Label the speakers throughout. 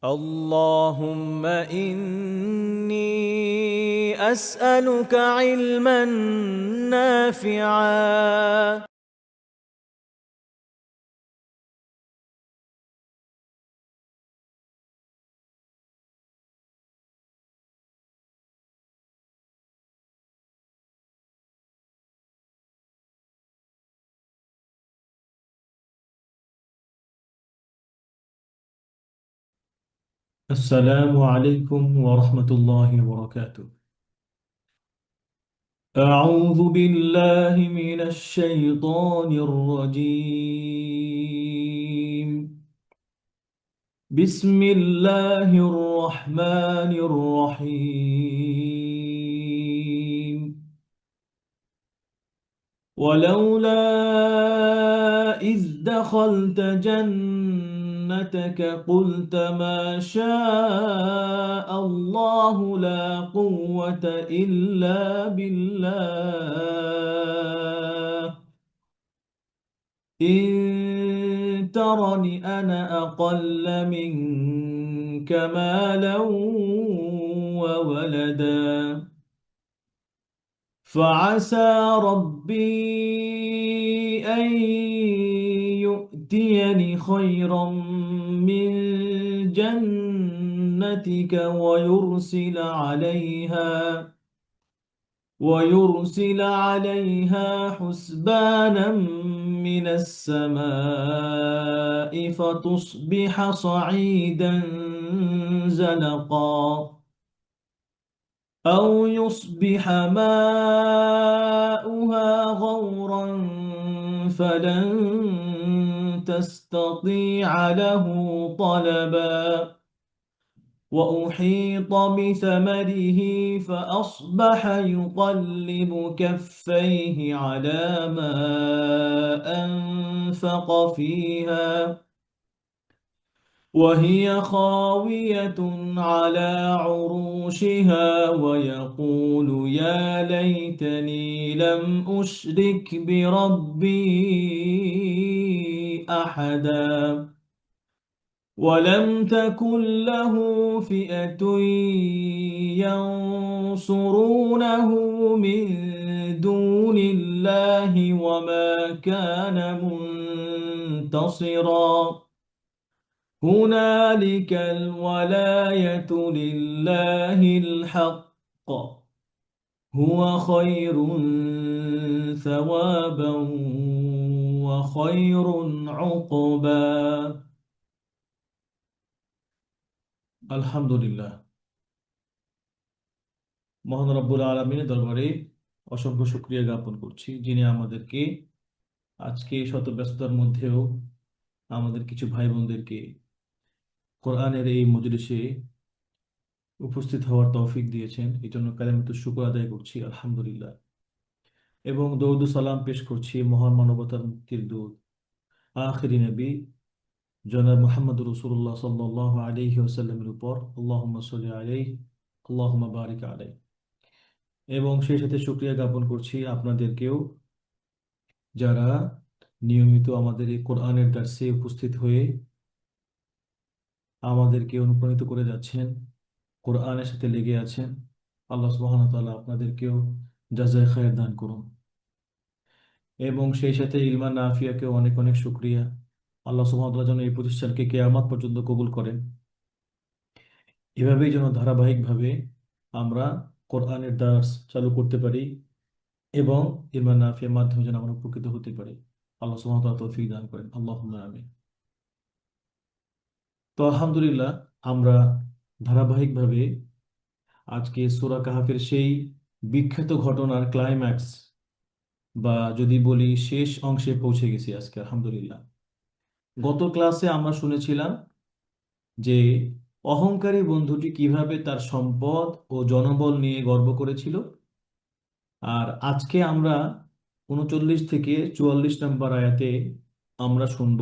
Speaker 1: اللهم إني أسألك علما نافعا.
Speaker 2: السلام عليكم ورحمة الله وبركاته. أعوذ بالله من الشيطان الرجيم. بسم الله الرحمن الرحيم. ولولا إذ دخلت جنتك قلت ما شاء الله لا قوة إلا بالله إن ترني أنا أقل منك مالا وولدا فعسى ربي أن يؤتيني خيرا من جنتك ويرسل عليها حسبانا من السماء فتصبح صعيدا زلقا أو يصبح ماؤها غورا فلن تستطيع له طلبا وأحيط بثمره فأصبح يقلب كفيه على ما أنفق فيها وهي خاوية على عروشها ويقول يا ليتني لم أشرك بربي أحدا ولم تكن له فئة ينصرونه من دون الله وما كان منتصرا هنالك الولاية لله الحق هو خير ثوابا وخير عقبا আলহামদুলিল্লাহ। মহান রব্বুল আলমিনের দরবারে অসংখ্য শুকরিয়া জ্ঞাপন করছি, যিনি আমাদেরকে আজকে শত ব্যস্ততার মধ্যেও আমাদের কিছু ভাই বোনদেরকে কোরআনের এই মজলিসে উপস্থিত হওয়ার তৌফিক দিয়েছেন। এই জন্য কালিমাতুশ শুকর আদায় করছি, আলহামদুলিল্লাহ। এবং দরুদ ও সালাম পেশ করছি মহান মানবতার মুক্তির দূত আখিরি নবী জনাব মুহাম্মদ রাসূলুল্লাহ সাল্লাল্লাহু আলাইহি ওয়াসাল্লামের উপর। আল্লাহুম্মা সাল্লি আলাইহি, আল্লাহুম্মা বারিক আলাইহি। এবং সেই সাথে শুকরিয়া জ্ঞাপন করছি আপনাদেরকেও, যারা নিয়মিত আমাদের এই কোরআনের দার্সে উপস্থিত হয়ে আমাদেরকে অনুপ্রাণিত করে যাচ্ছেন, কোরআনের সাথে লেগে আছেন। আল্লাহ সুবহানাহু ওয়া তাআলা আপনাদেরকেও জাযায়ে খায়ের দান করুন। এবং সেই সাথে ইলমান নাফিয়াকেও অনেক অনেক শুকরিয়া। আল্লাহ সুবহানাহু ওয়া তাআলা যেন এই প্রতিষ্ঠানকে কিয়ামত পর্যন্ত কবুল করেন। এভাবেই যেন ধারাবাহিকভাবে আমরা কোরআনের দার্স চালু করতে পারি এবং ইলমান নাফিয়ার মাধ্যমে যেন আমরা উপকৃত হতে পারি। আল্লাহ সুবহানাহু ওয়া তাআলা তৌফিক দান করেন, আল্লাহুম্মা আমিন। তো আলহামদুলিল্লাহ, আমরা ধারাবাহিকভাবে আজকে সূরা কাহাফের সেই বিখ্যাত ঘটনার ক্লাইম্যাক্স, বা যদি বলি শেষ অংশে পৌঁছে গেছি আজকে, আলহামদুলিল্লাহ। গত ক্লাসে আমরা শুনেছিলাম যে অহংকারী বন্ধুটি কিভাবে তার সম্পদ ও জনবল নিয়ে গর্ব করেছিল। আর আজকে আমরা 39 থেকে 44 নম্বর আয়াতে আমরা শুনব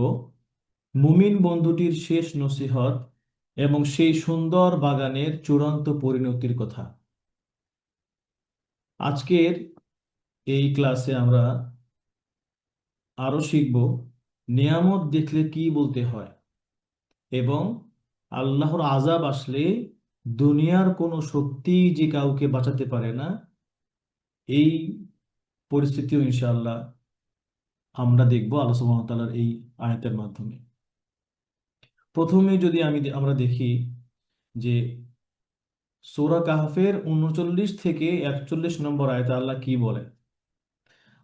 Speaker 2: মুমিন বন্ধুটির শেষ নসিহত এবং সেই সুন্দর বাগানের চূড়ান্ত পরিণতির কথা। আজকের এই ক্লাসে আমরা আরো শিখব নিয়ামত দেখলে কি বলতে হয় এবং আল্লাহর আযাব আসলে দুনিয়ার কোনো শক্তি যে কাউকে বাঁচাতে পারে না, এই পরিস্থিতিও ইনশাআল্লাহ আমরা দেখব আল্লাহ সুবহানাহু ওয়া তাআলার এই আয়াতের মাধ্যমে। প্রথমে যদি আমরা দেখি যে সূরা কাহফের ৩৯ থেকে ৪১ নম্বর আয়াতে আল্লাহ কি বলেন।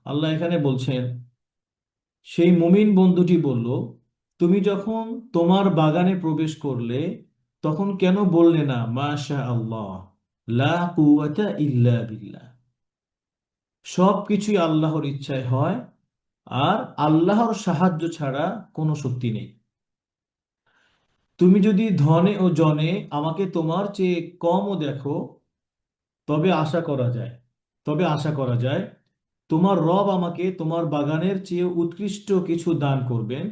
Speaker 2: আল্লাহ এখানে বলছেন, সেই মুমিন বন্ধুটি বলল, তুমি যখন তোমার বাগানে প্রবেশ করলে তখন কেন বললে না মাশা আল্লাহ লা কুওয়াতা ইল্লা বিল্লাহ। সব কিছুই আল্লাহর ইচ্ছায় হয়, আর আল্লাহর সাহায্য ছাড়া কোনো শক্তি নেই। তুমি যদি ধনে ও জনে আমাকে তোমার চেয়ে কমও দেখো, তবে আশা করা যায় তবে আশা করা যায় তোমার রব আমাকে তোমার বাগানের চেয়ে উৎকৃষ্ট কিছু দান করবেন,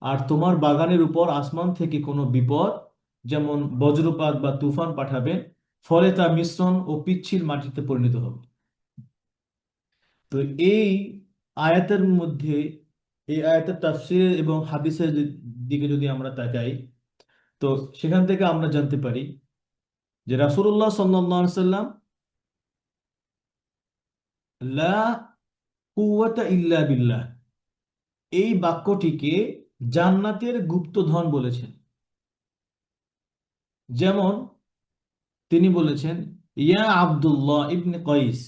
Speaker 2: আর তোমার বাগানের উপর আসমান থেকে কোনো বিপদ যেমন বজ্রপাত বা তুফান পাঠাবেন, ফলে তা মিশ্রণ ও পিচ্ছিল মাটিতে পরিণত হবে। তো এই আয়াতের মধ্যে, এই আয়াতের তাফসীর এবং হাদিসের দিকে যদি আমরা তাকাই, তো সেখান থেকে আমরা জানতে পারি যে রাসূলুল্লাহ সাল্লাল্লাহু আলাইহি সাল্লাম লা কুওয়াতা ইল্লা বিল্লাহ এই বাক্যটিকে জান্নাতের গুপ্তধন বলেছেন। যেমন তিনি বলেছেন, ইয়া আব্দুল্লাহ ইবনে কাইস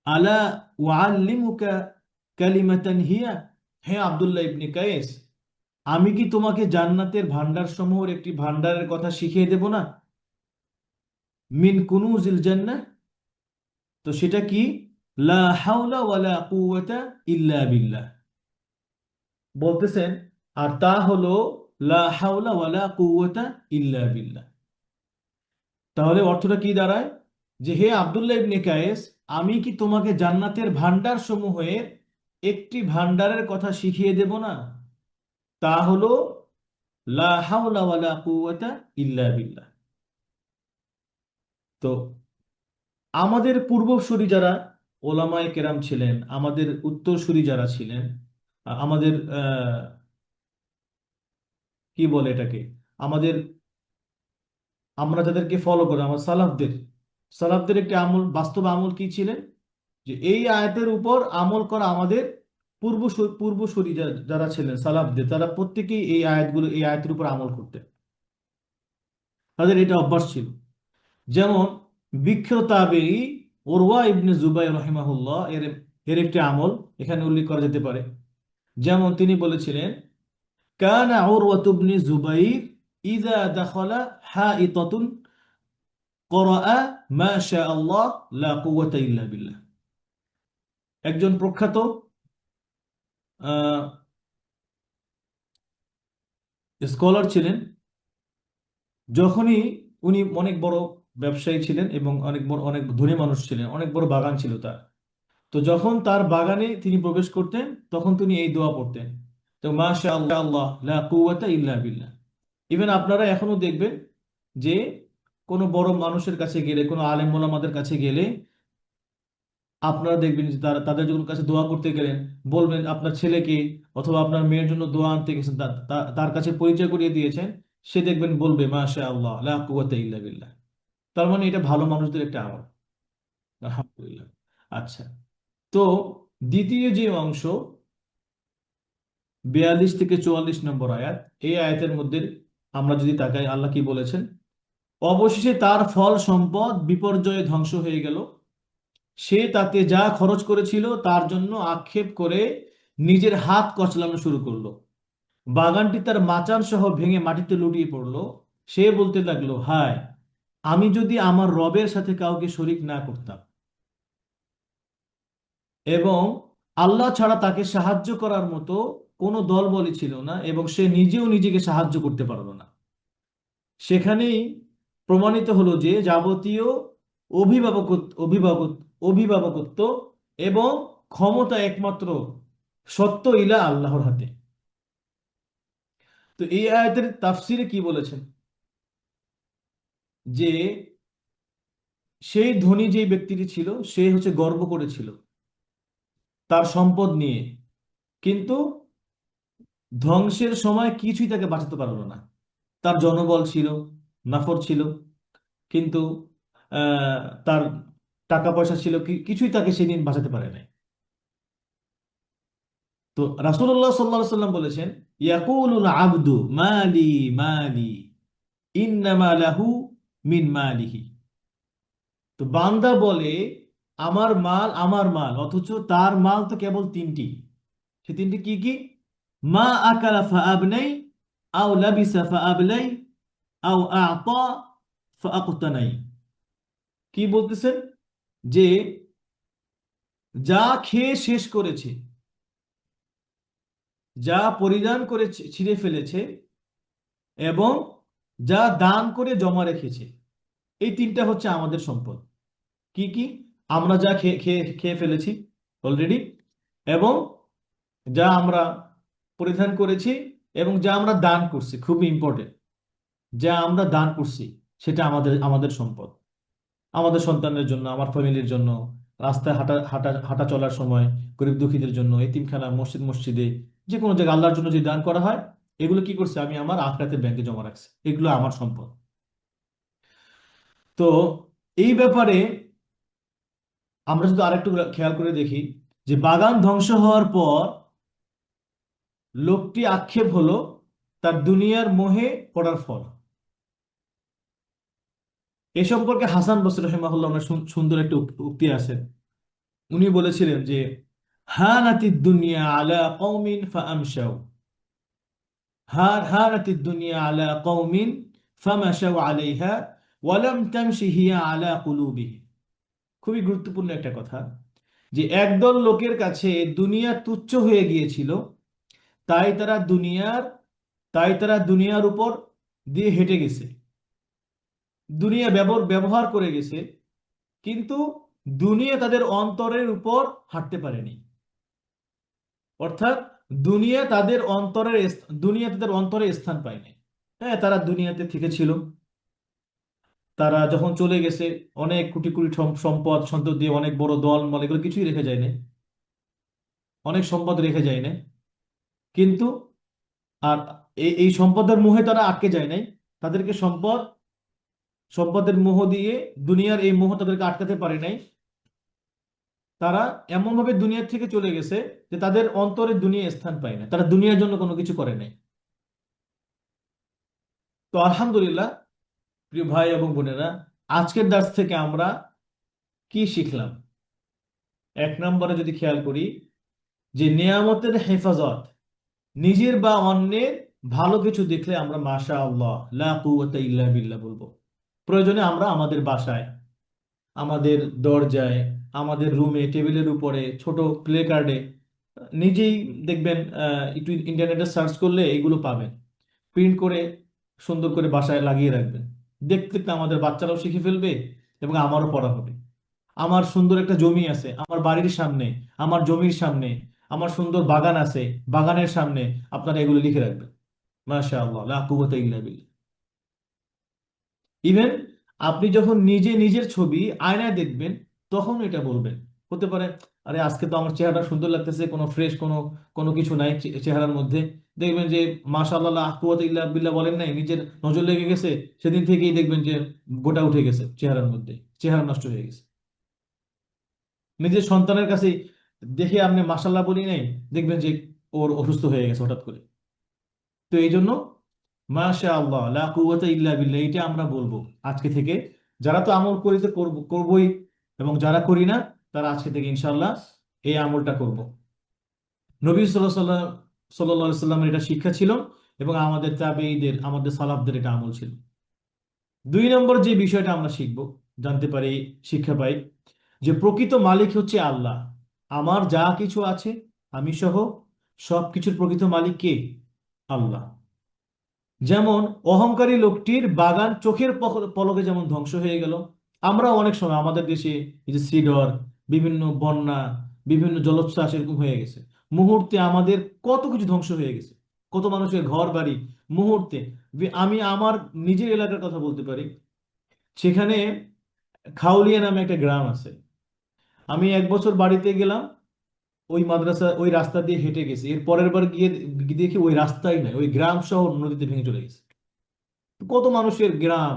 Speaker 2: আলা উআল্লিমুকা কালিমাতান হিয়া, হে আব্দুল্লাহ ইবনে কাইস, আমি কি তোমাকে জান্নাতের ভান্ডার সমূহের একটি ভান্ডারের কথা শিখিয়ে দেব না? মিন কুনুজিল জান্নাহ, তো সেটা কি? লা হাওলা ওয়ালা কুওয়াতা ইল্লা বিল্লাহ বলতেছেন, আর তা হলো লা হাওলা ওয়ালা কুওয়াতা ইল্লা বিল্লাহ। তাহলে অর্থটা কি দাঁড়ায়? যে হে আব্দুল্লাহ ইবনে কায়েস, আমি কি তোমাকে জান্নাতের ভান্ডার সমূহের একটি ভান্ডারের কথা শিখিয়ে দেব না? তা হলো লা হাওলা ওয়ালা কুওয়াতা ইল্লা বিল্লাহ। তো আমাদের পূর্বসূরি যারা ওলামায়ে কেরাম ছিলেন, আমাদের উত্তরসূরি যারা ছিলেন, আমাদের কি বলে এটাকে, আমাদের, আমরা যাদেরকে ফলো করি, আমার সালাফদের, সালাফদের একটি আমল, বাস্তব আমল কি ছিলেন? যে এই আয়াতের উপর আমল করা। আমাদের পূর্বসূরি যারা ছিলেন সালাফদের, তারা প্রত্যেকেই এই আয়াতের উপর আমল করতেন। তাদের এটা অভ্যাস ছিল। যেমন বিখ্যাত তাবেঈ উরওয়া ইবনে জুবাইর রাহিমাহুল্লাহ এর এর একটি আমল এখানে উল্লেখ করা যেতে পারে। যেমন তিনি বলেছিলেন, কানা উরওয়াতু ইবনে জুবাইর ইযা দাখালা হাইতাতুন ক্বরাআ মা শা আল্লাহ লা কুওয়াতা ইল্লা বিল্লাহ। একজন প্রখ্যাত স্কলার ছিলেন। যখনই উনি অনেক বড় ব্যবসায়ী ছিলেন এবং অনেক ধনী মানুষ ছিলেন, অনেক বড় বাগান ছিল তার। তো যখন তার বাগানে তিনি প্রবেশ করতেন, তখন তিনি এই দোয়া পড়তেন, তো মাশা আল্লাহ লা কুওয়াতা ইল্লা বিল্লাহ। ইভেন আপনারা এখনো দেখবেন যে কোনো বড় মানুষের কাছে গেলে, কোনো আলেম ওলামাদের কাছে গেলে, আপনারা দেখবেন যে তাদের যখন কাছে দোয়া করতে গেলেন, বলবেন আপনার ছেলেকে অথবা আপনার মেয়ের জন্য দোয়া আনতে গেছেন, তার কাছে পরিচয় করিয়ে দিয়েছেন, সে দেখবেন বলবে মাশা আল্লাহ লা কুওয়াতা ইল্লা বিল্লাহ। তার মানে এটা ভালো মানুষদের একটা আমল। আলহামদুলিল্লাহ। আচ্ছা, তো দ্বিতীয় যে অংশ ৪২ থেকে ৪৪ নম্বর আয়াত, এই আয়াতের মধ্যে আমরা যদি তাকাই, আল্লাহ কি বলেছেন? অবশেষে তার ফল সম্পদ বিপর্যয়ে ধ্বংস হয়ে গেল, সে তাতে যা খরচ করেছিল তার জন্য আক্ষেপ করে নিজের হাত কচলানো শুরু করলো। বাগানটি তার মাচান সহ ভেঙে মাটিতে লুটিয়ে পড়লো। সে বলতে লাগলো, হায়, আমি যদি আমার রবের সাথে কাউকে শরিক না করতাম, এবং আল্লাহ ছাড়া তাকে সাহায্য করার মতো কোনো দলবলই ছিল না, এবং সে নিজেও নিজেকে সাহায্য করতে পারলো না। সেখানেই প্রমাণিত হলো যে যাবতীয় অভিভাবক অভিভাবকত্ব এবং ক্ষমতা একমাত্র সত্য ইলা আল্লাহর হাতে। তো এই আয়াতের তাফসিরে কি বলেছেন? যে সেই ধনী যে ব্যক্তিটি ছিল, সে হচ্ছে গর্ব করেছিল তার সম্পদ নিয়ে, কিন্তু ধ্বংসের সময় কিছুই তাকে বাঁচাতে পারলো না। তার জনবল ছিল, নাফর ছিল, কিন্তু তার টাকা পয়সা ছিল, কিছুই তাকে সেদিন বাঁচাতে পারে নাই। তো রাসূলুল্লাহ সাল্লাল্লাহু আলাইহি সাল্লাম বলেছেন, ইয়াকুলুল আবদু মালি মালি ইন্নামা লাহু মিন মালিহি। তো বান্দা বলে আমার মাল, অথচ তার মাল তো কেবল তিনটি। সে তিনটি কি কি? মা আকালা ফা আবনাই, আও লাবিসা ফা আবলাই, আও আ'তা ফা আকতানাই। কি বলতেছেন? যে যা খেয়ে শেষ করেছে, যা পরিধান করে ছিঁড়ে ফেলেছে, এবং যা দান করে জমা রেখেছে, এই তিনটা হচ্ছে আমাদের সম্পদ। কি কি? আমরা যা খেয়ে খেয়ে খেয়ে ফেলেছি অলরেডি, এবং যা আমরা পরিধান করেছি, এবং যা আমরা দান করছি, খুবই ইম্পর্টেন্ট, যা আমরা দান করছি সেটা আমাদের আমাদের সম্পদ। আমাদের সন্তানের জন্য, আমার ফ্যামিলির জন্য, রাস্তায় হাঁটা হাঁটা হাঁটা চলার সময় গরিব দুঃখীদের জন্য, এতিমখানা, মসজিদে, যে কোনো জায়গায় আল্লাহর জন্য যে দান করা হয়, এগুলো কি করছে? আমি আমার আখিরাতের ব্যাংকে জমা রাখছি, এগুলো আমার সম্পদ। তো এই ব্যাপারে আমরা যদি আরেকটু খেয়াল করে দেখি, যে বাগান ধ্বংস হওয়ার পর লোকটি আক্ষেপ হলো তার দুনিয়ার মোহে পড়ার ফল। এ সম্পর্কে হাসান বসরি রাহিমাহুল্লাহ ওনার সুন্দর একটা উক্তি আছে। উনি বলেছিলেন যে, হানাতিদ দুনিয়া আলা কওমিন ফাআমশাউ, হানাতিদ দুনিয়া আলা কওমিন ফামাশাউ আলাইহা ওয়ালাম তামশি হিয়া আলা কুলুবিহিম। খুবই গুরুত্বপূর্ণ একটা কথা, যে একদল লোকের কাছে দুনিয়া তুচ্ছ হয়ে গিয়েছিল, তাই তারা দুনিয়ার তাই তারা দুনিয়ার উপর দিয়ে হেঁটে গেছে, দুনিয়া ব্যবহার করে গেছে, কিন্তু দুনিয়া তাদের অন্তরের উপর হাঁটতে পারেনি। অর্থাৎ দুনিয়া তাদের অন্তরে স্থান পায়নি। হ্যাঁ, তারা দুনিয়াতে থেকে ছিল, তারা যখন চলে গেছে অনেক কোটি কোটি সম্পদ সম্পদ দিয়ে, অনেক বড় দল মল, এগুলো কিছুই রেখে যায় না, অনেক সম্পদ রেখে যায় না, কিন্তু আর এই সম্পদের মোহে তারা আটকে যায় নাই। তাদেরকে সম্পদের মোহ দিয়ে, দুনিয়ার এই মোহ তাদেরকে আটকাতে পারে নাই। তারা এমন ভাবে দুনিয়া থেকে চলে গেছে যে তাদের অন্তরে দুনিয়া স্থান পায় না, তারা দুনিয়ার জন্য কোনো কিছু করে নাই। তো আলহামদুলিল্লাহ, প্রিয় ভাই এবং বোনেরা, আজকের দার্স থেকে আমরা কি শিখলাম? এক নম্বরে যদি খেয়াল করি, যে নেয়ামতের হেফাজত, নিজের বা অন্যের ভালো কিছু দেখলে আমরা মাশা আল্লাহ লা কুওয়াতা ইল্লা বিল্লাহ বলবো। প্রয়োজনে আমরা আমাদের বাসায়, আমাদের দরজায়, আমাদের রুমে, টেবিলের উপরে, ছোট প্লে কার্ডে, নিজেই দেখবেন, একটু ইন্টারনেটে সার্চ করলে এগুলো পাবেন, প্রিন্ট করে সুন্দর করে বাসায় লাগিয়ে রাখবেন। দেখতে দেখতে আমাদের বাচ্চারাও শিখে ফেলবে, এবং আমারও পড়া হবে। আমার সুন্দর একটা জমি আছে আমার বাড়ির সামনে, আমার জমির সামনে আমার সুন্দর বাগান আছে, বাগানের সামনে আপনারা এগুলো লিখে রাখবেন। মাশা আল্লাহ লা কুওয়াতা ইল্লা বিল্লাহ। ইভেন আপনি যখন নিজে নিজের ছবি আয়নায় দেখবেন, তখন এটা বলবেন। হতে পারে, আরে আজকে তো আমার চেহারাটা সুন্দর লাগতেছে, কোনো ফ্রেশ কোনো কোনো কিছু নাই চেহারার মধ্যে, দেখবেন যে মাশাআল্লাহ লা কুওয়াতা ইল্লা বিল্লাহ বলেন নাই, নিজের নজর লেগে গেছে, সেদিন থেকেই দেখবেন যে গোটা উঠে গেছে চেহারার মধ্যে, চেহারা নষ্ট হয়ে গেছে। নিজের সন্তানের কাছে দেখে আপনি মাশাআল্লাহ বলি নাই, দেখবেন যে ওর অসুস্থ হয়ে গেছে হঠাৎ করে। তো এই জন্য মাশা আল্লাহ লা কুওয়াতা ইল্লা বিল্লাহ, এটা আমরা বলবো আজকে থেকে। যারা তো আমল করিতে করবই, এবং যারা করি না তারা আজকে থেকে ইনশাআল্লাহ এই আমলটা করব। নবী সাল্লাল্লাহু সাল্লামের এটা শিক্ষা ছিল, এবং আমাদের তাবেঈদের, আমাদের সালাফদের এটা আমল ছিল। দুই নম্বর যে বিষয়টা আমরা শিখব, জানতে পারি, শিক্ষা পাই, যে প্রকৃত মালিক হচ্ছে আল্লাহ। আমার যা কিছু আছে, আমি সহ সব কিছুর প্রকৃত মালিক কে? আল্লাহ। যেমন অহংকারী লোকটির বাগান চোখের পলকে যেমন ধ্বংস হয়ে গেল, আমরা অনেক সময় আমাদের দেশে এই যে সিডর, বিভিন্ন বন্যা, বিভিন্ন জলোচ্ছ্বাস এরকম হয়ে গেছে, মুহূর্তে আমাদের কত কিছু ধ্বংস হয়ে গেছে, কত মানুষের ঘর বাড়ি মুহূর্তে। আমি আমার নিজের এলাকার কথা বলতে পারি, সেখানে খাউলিয়া নামে একটা গ্রাম আছে। আমি এক বছর বাড়িতে গেলাম, ওই মাদ্রাসা ওই রাস্তা দিয়ে হেঁটে গেছি, এর পরের বার গিয়ে দেখি ওই রাস্তাই নাই, ওই গ্রাম শহর নদীতে ভেঙে চলে গেছে। কত মানুষের গ্রাম,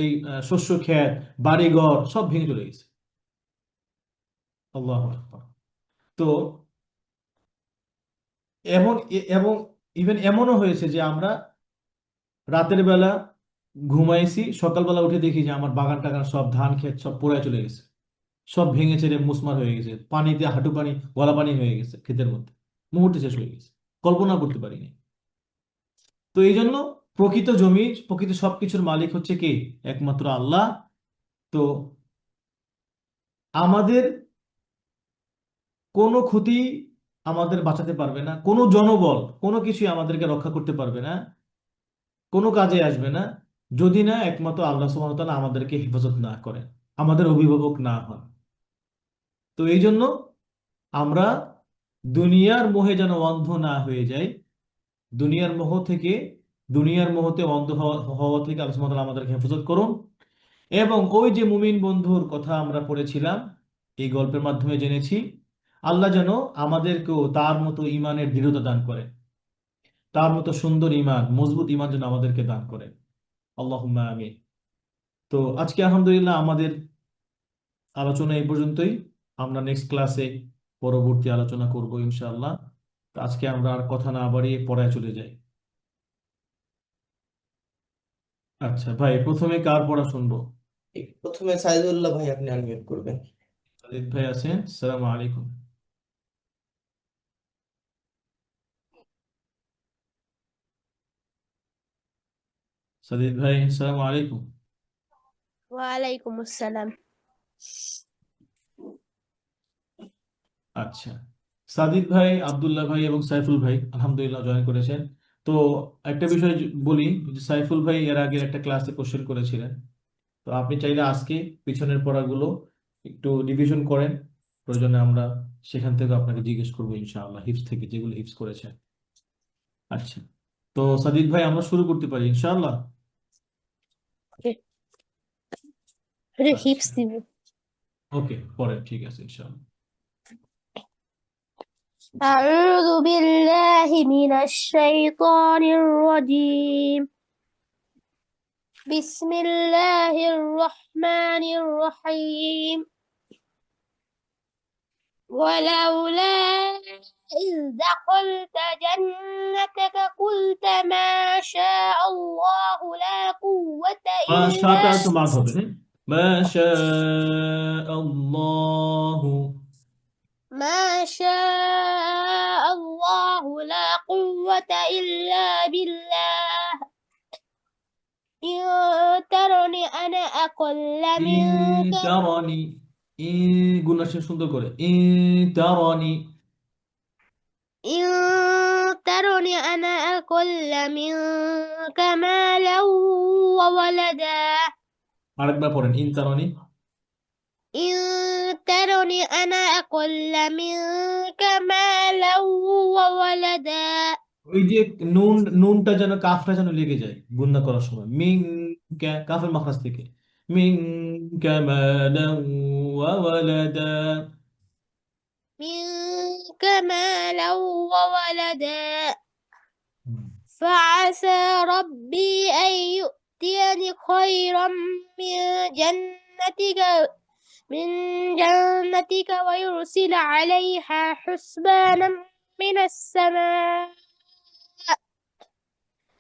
Speaker 2: এই শস্য ক্ষেত, বাড়িঘর সব ভেঙে চলে গেছে। আল্লাহু আকবার। তো এবং ইভেন এমনও হয়েছে যে আমরা রাতের বেলা ঘুমাইছি, সকালবেলা উঠে দেখি যে আমার বাগান টাগান সব ধান ক্ষেত সব পোড়ায় চলে গেছে, সব ভেঙে চেড়ে মুসমার হয়ে গেছে, পানিতে হাঁটু পানি গলা পানি হয়ে গেছে ক্ষেতের মধ্যে, মুহূর্তে শেষ হয়ে গেছে, কল্পনা করতে পারিনি। তো এই জন্য প্রকৃত জমি, প্রকৃত সবকিছুর মালিক হচ্ছে কে? একমাত্র আল্লাহ। তো আমাদের কোনো ক্ষতি আমাদের বাঁচাতে পারবে না, কোনো জনবল কোনো কিছুই আমাদেরকে রক্ষা করতে পারবে না, কোনো কাজে আসবে না, যদি না একমাত্র আল্লাহ সুবহানাহু ওয়া তাআলা আমাদেরকে হেফাজত না করেন, আমাদের অভিভাবক না হন। তো এই জন্য আমরা দুনিয়ার মোহে যেন অন্ধ না হয়ে যাই, দুনিয়ার মোহ থেকে, দুনিয়ার মোহতে অন্ধ হওয়া থেকে আল্লাহ সুবহানাহু ওয়া তাআলা আমাদেরকে হেফাজত করুন। এবং ওই যে মুমিন বন্ধুর কথা আমরা পড়েছিলাম, এই গল্পের মাধ্যমে জেনেছি, আল্লাহ যেন আমাদেরকেও তার মতো ইমানের দৃঢ়তা দান করে, তার মতো সুন্দর ইমান, মজবুত ইমান যেন আমাদেরকে দান করে। আল্লাহুম্মা আমিন। তো আজকে আলহামদুলিল্লাহ আমাদের আলোচনা এই পর্যন্তই। আমরা নেক্সট ক্লাসে পরবর্তী আলোচনা করব ইনশাআল্লাহ। তো আজকে আমরা আর কথা না বাড়িয়ে পড়ায় চলে যাই। আচ্ছা ভাই, প্রথমে কার পড়া শুনবো?
Speaker 3: প্রথমে সাইদুল্লাহ ভাই, আপনি আনমিউট করবেন।
Speaker 2: সাদিক ভাই আছেন? সালাম আলাইকুম। সাদিক ভাই সালাম আলাইকুম।
Speaker 4: ওয়ালাইকুম আসসালাম।
Speaker 2: আচ্ছা, সাদিক ভাই, আব্দুল্লাহ ভাই এবং সাইফুল ভাই আলহামদুলিল্লাহ জয়েন করেছেন। তো একটা বিষয় বলি, যে সাইফুল ভাই এর আগের একটা ক্লাসে কোশ্চেন করেছিলেন। তো আপনি চাইলে আজকে পিছনের পড়াগুলো একটু রিভিশন করেন, প্রয়োজনে আমরা সেখান থেকে আপনাকে জিজ্ঞেস করবো ইনশাআল্লাহ, হিফজ থেকে যেগুলো হিফজ করেছেন। আচ্ছা, তো সাদিক ভাই আমরা শুরু করতে পারি ইনশাআল্লাহ।
Speaker 4: হিপস
Speaker 2: আচ্ছা,
Speaker 4: দিব।
Speaker 2: ওকে, পড়েন, ঠিক আছে ইনশাআল্লাহ।
Speaker 4: أعوذ بالله من الشيطان الرجيم. بسم الله الرحمن الرحيم. ولولا إذ دخلت جنتك قلت ما شاء الله لا قوة
Speaker 2: শাটা
Speaker 4: إلا
Speaker 2: একটু মাঝ হবে, হ্যাঁ, মাশা আল্লাহু।
Speaker 4: ما شاء الله لا قوة إلا بالله. إن ترني أنا أقل منك
Speaker 2: ইনতারানি, গুণা শেষ সুন্দর করে, ইনতারানি।
Speaker 4: إن ترني أنا أقل منك مالا وولدا.
Speaker 2: আরেকবার পড়েন, ইনতারানি।
Speaker 4: إن ترني أنا أقل منك مالا وولدا.
Speaker 2: ওই যে নুনটা যেন, কাফটা যেন লেগে যায় গুণনা করার সময়, কাফের মাখরাজ থেকে, মিন কামালান ওয়া ওয়ালাদা।
Speaker 4: منك مالا وولدا.
Speaker 2: হুম।
Speaker 4: فعسى ربي أن يؤتيني خيرا من جنتك من جنتك ويرسل عليها حسبانا من السماء.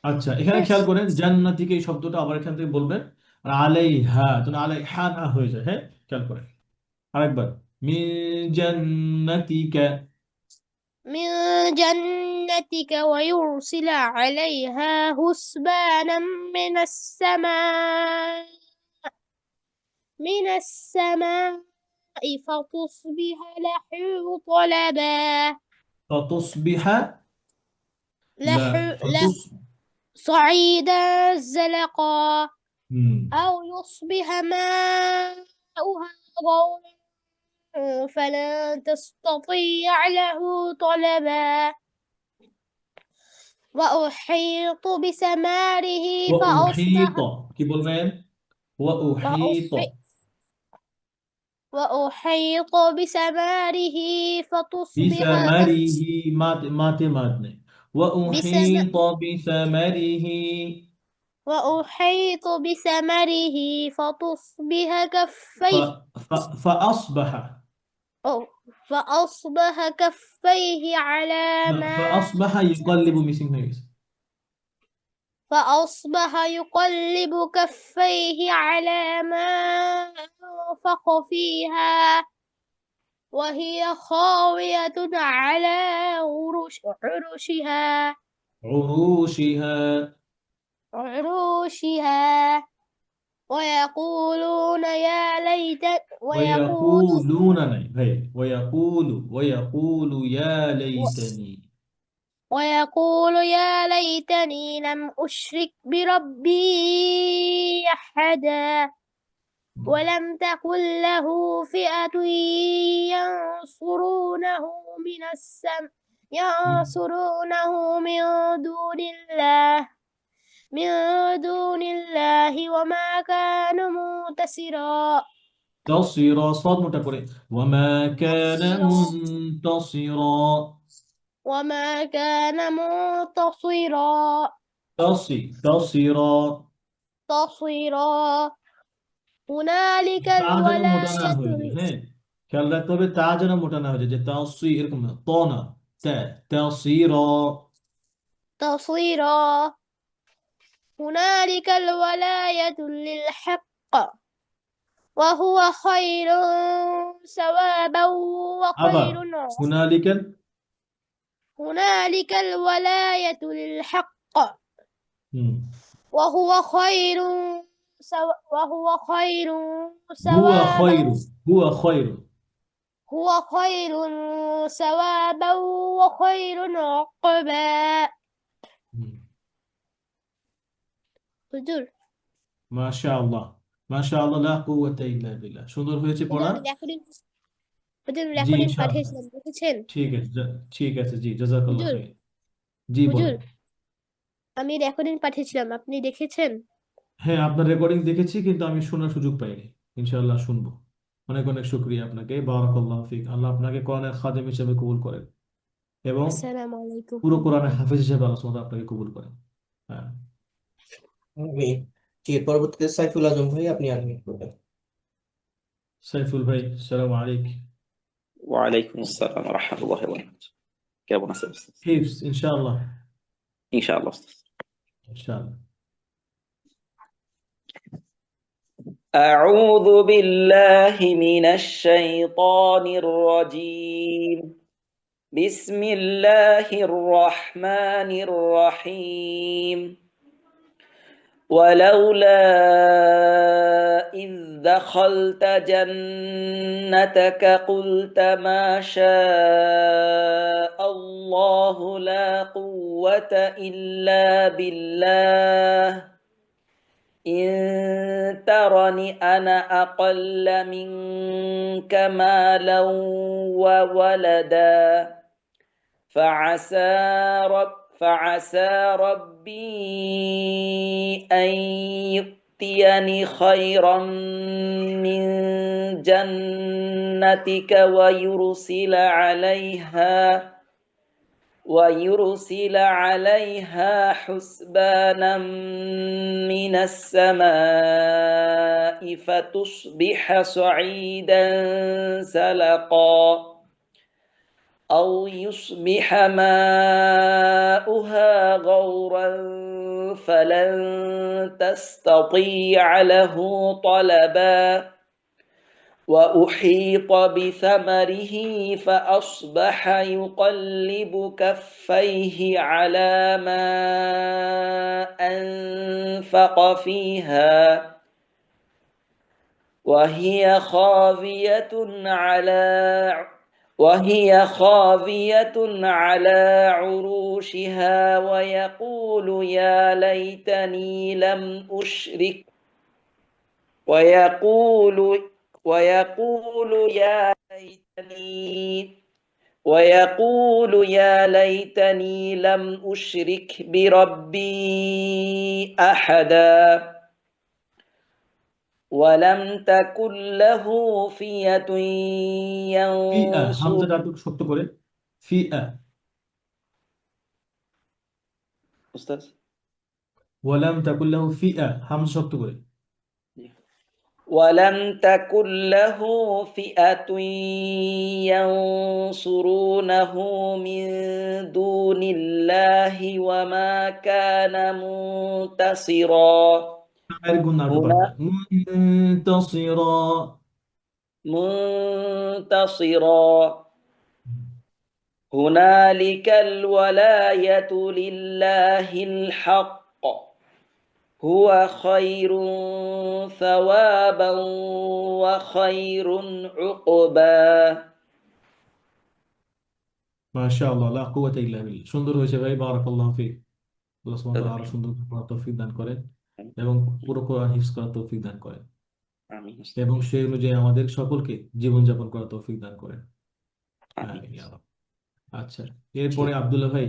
Speaker 2: আচ্ছা, এখানে খেয়াল করেন, জান্নাতিকে এই শব্দটা আবার এখান থেকে বলবেন, আর আলাইহা যেন আলাইহা না হয়ে যায়, হ্যাঁ, খেয়াল করেন। আরেকবার, মিন জান্নাতিকা।
Speaker 4: من جنتك ويرسل عليها حسبانا من السماء من السماء فتصبح له طلبا.
Speaker 2: فتصبح،
Speaker 4: لح
Speaker 2: لا
Speaker 4: له
Speaker 2: فتص.
Speaker 4: صعيدا زلقا
Speaker 2: হুম।
Speaker 4: أو يصبح ماؤها غورا فلن تستطيع له طلبا. وأحيط بثماره فأصبح
Speaker 2: وأحيط কি বলবেন? وأحيط।
Speaker 4: وأحيط وأحيط بثماره فتصبح
Speaker 2: بثمره، মাতে মাদ নেই।
Speaker 4: بسم
Speaker 2: وأحيط بثمره
Speaker 4: وأحيط بثمره فتصبح
Speaker 2: ف
Speaker 4: كفيه
Speaker 2: فأصبح
Speaker 4: أو فأصبح كفيه على ما
Speaker 2: فأصبح يقلب মিসিং হয়ে গেছে
Speaker 4: فأصبح يقلب كفيه على ما أنفق فيها وهي خاوية على عروشها
Speaker 2: عروشها
Speaker 4: عروشها ويقولون يا ليت
Speaker 2: ويقولون নাই ভাই ويقول يا ليتني
Speaker 4: ويقول يا ليتني لم أشرك بربي أحدا ولم تكن له فئة ينصرونه ينصرونه من دون الله وما كانوا منتصرا
Speaker 2: تصيرا صاد মোটা করে وما كان منتصرا
Speaker 4: وما كان منتصرا
Speaker 2: تصيرا
Speaker 4: تصيرا هنالك
Speaker 2: তা যেন মোটা না
Speaker 4: الولاية
Speaker 2: হয়ে যায় হ্যাঁ খেয়াল রাখতে হবে তা যেন মোটা না হয়ে যায় যে তাসি এরকম না ত না তা তাসিরা
Speaker 4: تصيرا هنالك الولاية للحق وهو خير ثوابا
Speaker 2: আবার
Speaker 4: وخير
Speaker 2: হুনালিকাল
Speaker 4: هنالك الولاية للحق
Speaker 2: হুম
Speaker 4: وهو خير وهو خير
Speaker 2: হুয়া
Speaker 4: ثوابا
Speaker 2: খয়রু হুয়া খয়রু
Speaker 4: هو خير ثوابا وخير عقبا
Speaker 2: হুম
Speaker 4: হুজুর
Speaker 2: মাশাআল্লাহ মাশাআল্লাহ লা কুওয়াতা ইল্লা বিল্লাহ সুন্দর হয়েছে
Speaker 4: হুজুর
Speaker 2: পড়া
Speaker 4: আমি হুজুর
Speaker 2: জি
Speaker 4: রেকর্ডিং
Speaker 2: ইনশাআল্লাহ
Speaker 4: পাঠিয়েছিলাম দেখেছেন
Speaker 2: ঠিক আছে ঠিক আছে জি জাযাকাল্লাহ
Speaker 4: হুজুর
Speaker 2: খাইর জি
Speaker 4: হুজুর
Speaker 2: বলেন
Speaker 4: আমি রেকর্ডিং পাঠিয়েছিলাম আপনি দেখেছেন
Speaker 2: হ্যাঁ আপনার রেকর্ডিং দেখেছি কিন্তু আমি শোনার সুযোগ পাইনি ইনশাআল্লাহ শুনবো অনেক অনেক শুকরিয়া আপনাকে বারাকাল্লাহু ফিক আল্লাহ আপনাকে কোরআনের খাদেম হিসেবে কবুল করেন এবং
Speaker 4: আসসালামু আলাইকুম
Speaker 2: পুরো কোরআনের হাফেজ হিসেবে আল্লাহ সুবহানাহু ওয়া তাআলা আপনাকে কবুল করেন হ্যাঁ
Speaker 3: আমি ঠিক পরবর্তীতে সাইফুল আজম ভাই আপনি আনমিউট করবেন।
Speaker 2: সাইফুল ভাই সালাম আলাইক
Speaker 5: ওয়ালাইকুম আসসালাম রহমতুল্লাহ বরকাত কেমন আছেন উস্তাদ?
Speaker 2: হিফজ ইনশাআল্লাহ
Speaker 5: ইনশাআল্লাহ উস্তাদ।
Speaker 2: ইনশাআল্লাহ
Speaker 5: أعوذ بالله من الشيطان الرجيم بسم الله الرحمن الرحيم ولولا إذ دخلت جنتك قلت ما شاء الله لا قوة إلا بالله إن ترني أنا أقل منك مالا وولدا فعسى ربي أن يؤتيني خيرا من جنتك ويرسل عليها حسبانا من السماء فتصبح صعيدا زلقا أو يصبح ماؤها غورا فلن تستطيع له طلبا وأحيط بثمره فأصبح يقلب كفيه على ما أنفق فيها وهي خاوية على عروشها ويقول يا ليتني لم أشرك ويقول يا ليتني لم أشرك بربي أحدا ولم تكن له فئة
Speaker 2: ফিআ
Speaker 5: ينصر
Speaker 2: হামজাটা একটু শক্ত করে ফিআ
Speaker 5: أستاذ
Speaker 2: ওয়ালাম তাকুল্লাহু ফিআ, হামজা শক্ত করে।
Speaker 5: ولم تكن له فئة ينصرونه من دون الله وما كان منتصرا
Speaker 2: এর গুণ একটু
Speaker 5: هنا
Speaker 2: পাল্টা, মুনতাসিরা।
Speaker 5: منتصرا هنالك الولاية لله الحق هو خير ثوابا وخير عقبا
Speaker 2: মাশাআল্লাহ, লা কুওয়াতা ইল্লা বিল্লাহ। সুন্দর হয়েছে ভাই, বারাকাল্লাহু ফিক। আল্লাহ সুবহানাহু ওয়া তাআলা আরো সুন্দর করার তৌফিক দান করেন এবং পুরো কোরআন হিফজ করার তৌফিক দান করেন
Speaker 5: آمين
Speaker 2: এবং সেই অনুযায়ী আমাদের সকলকে জীবনযাপন করার তৌফিক দান করেন।
Speaker 5: آمين
Speaker 2: আমিন ইয়া রাব। আচ্ছা,
Speaker 3: জি,
Speaker 2: এরপরে আব্দুল্লাহ ভাই।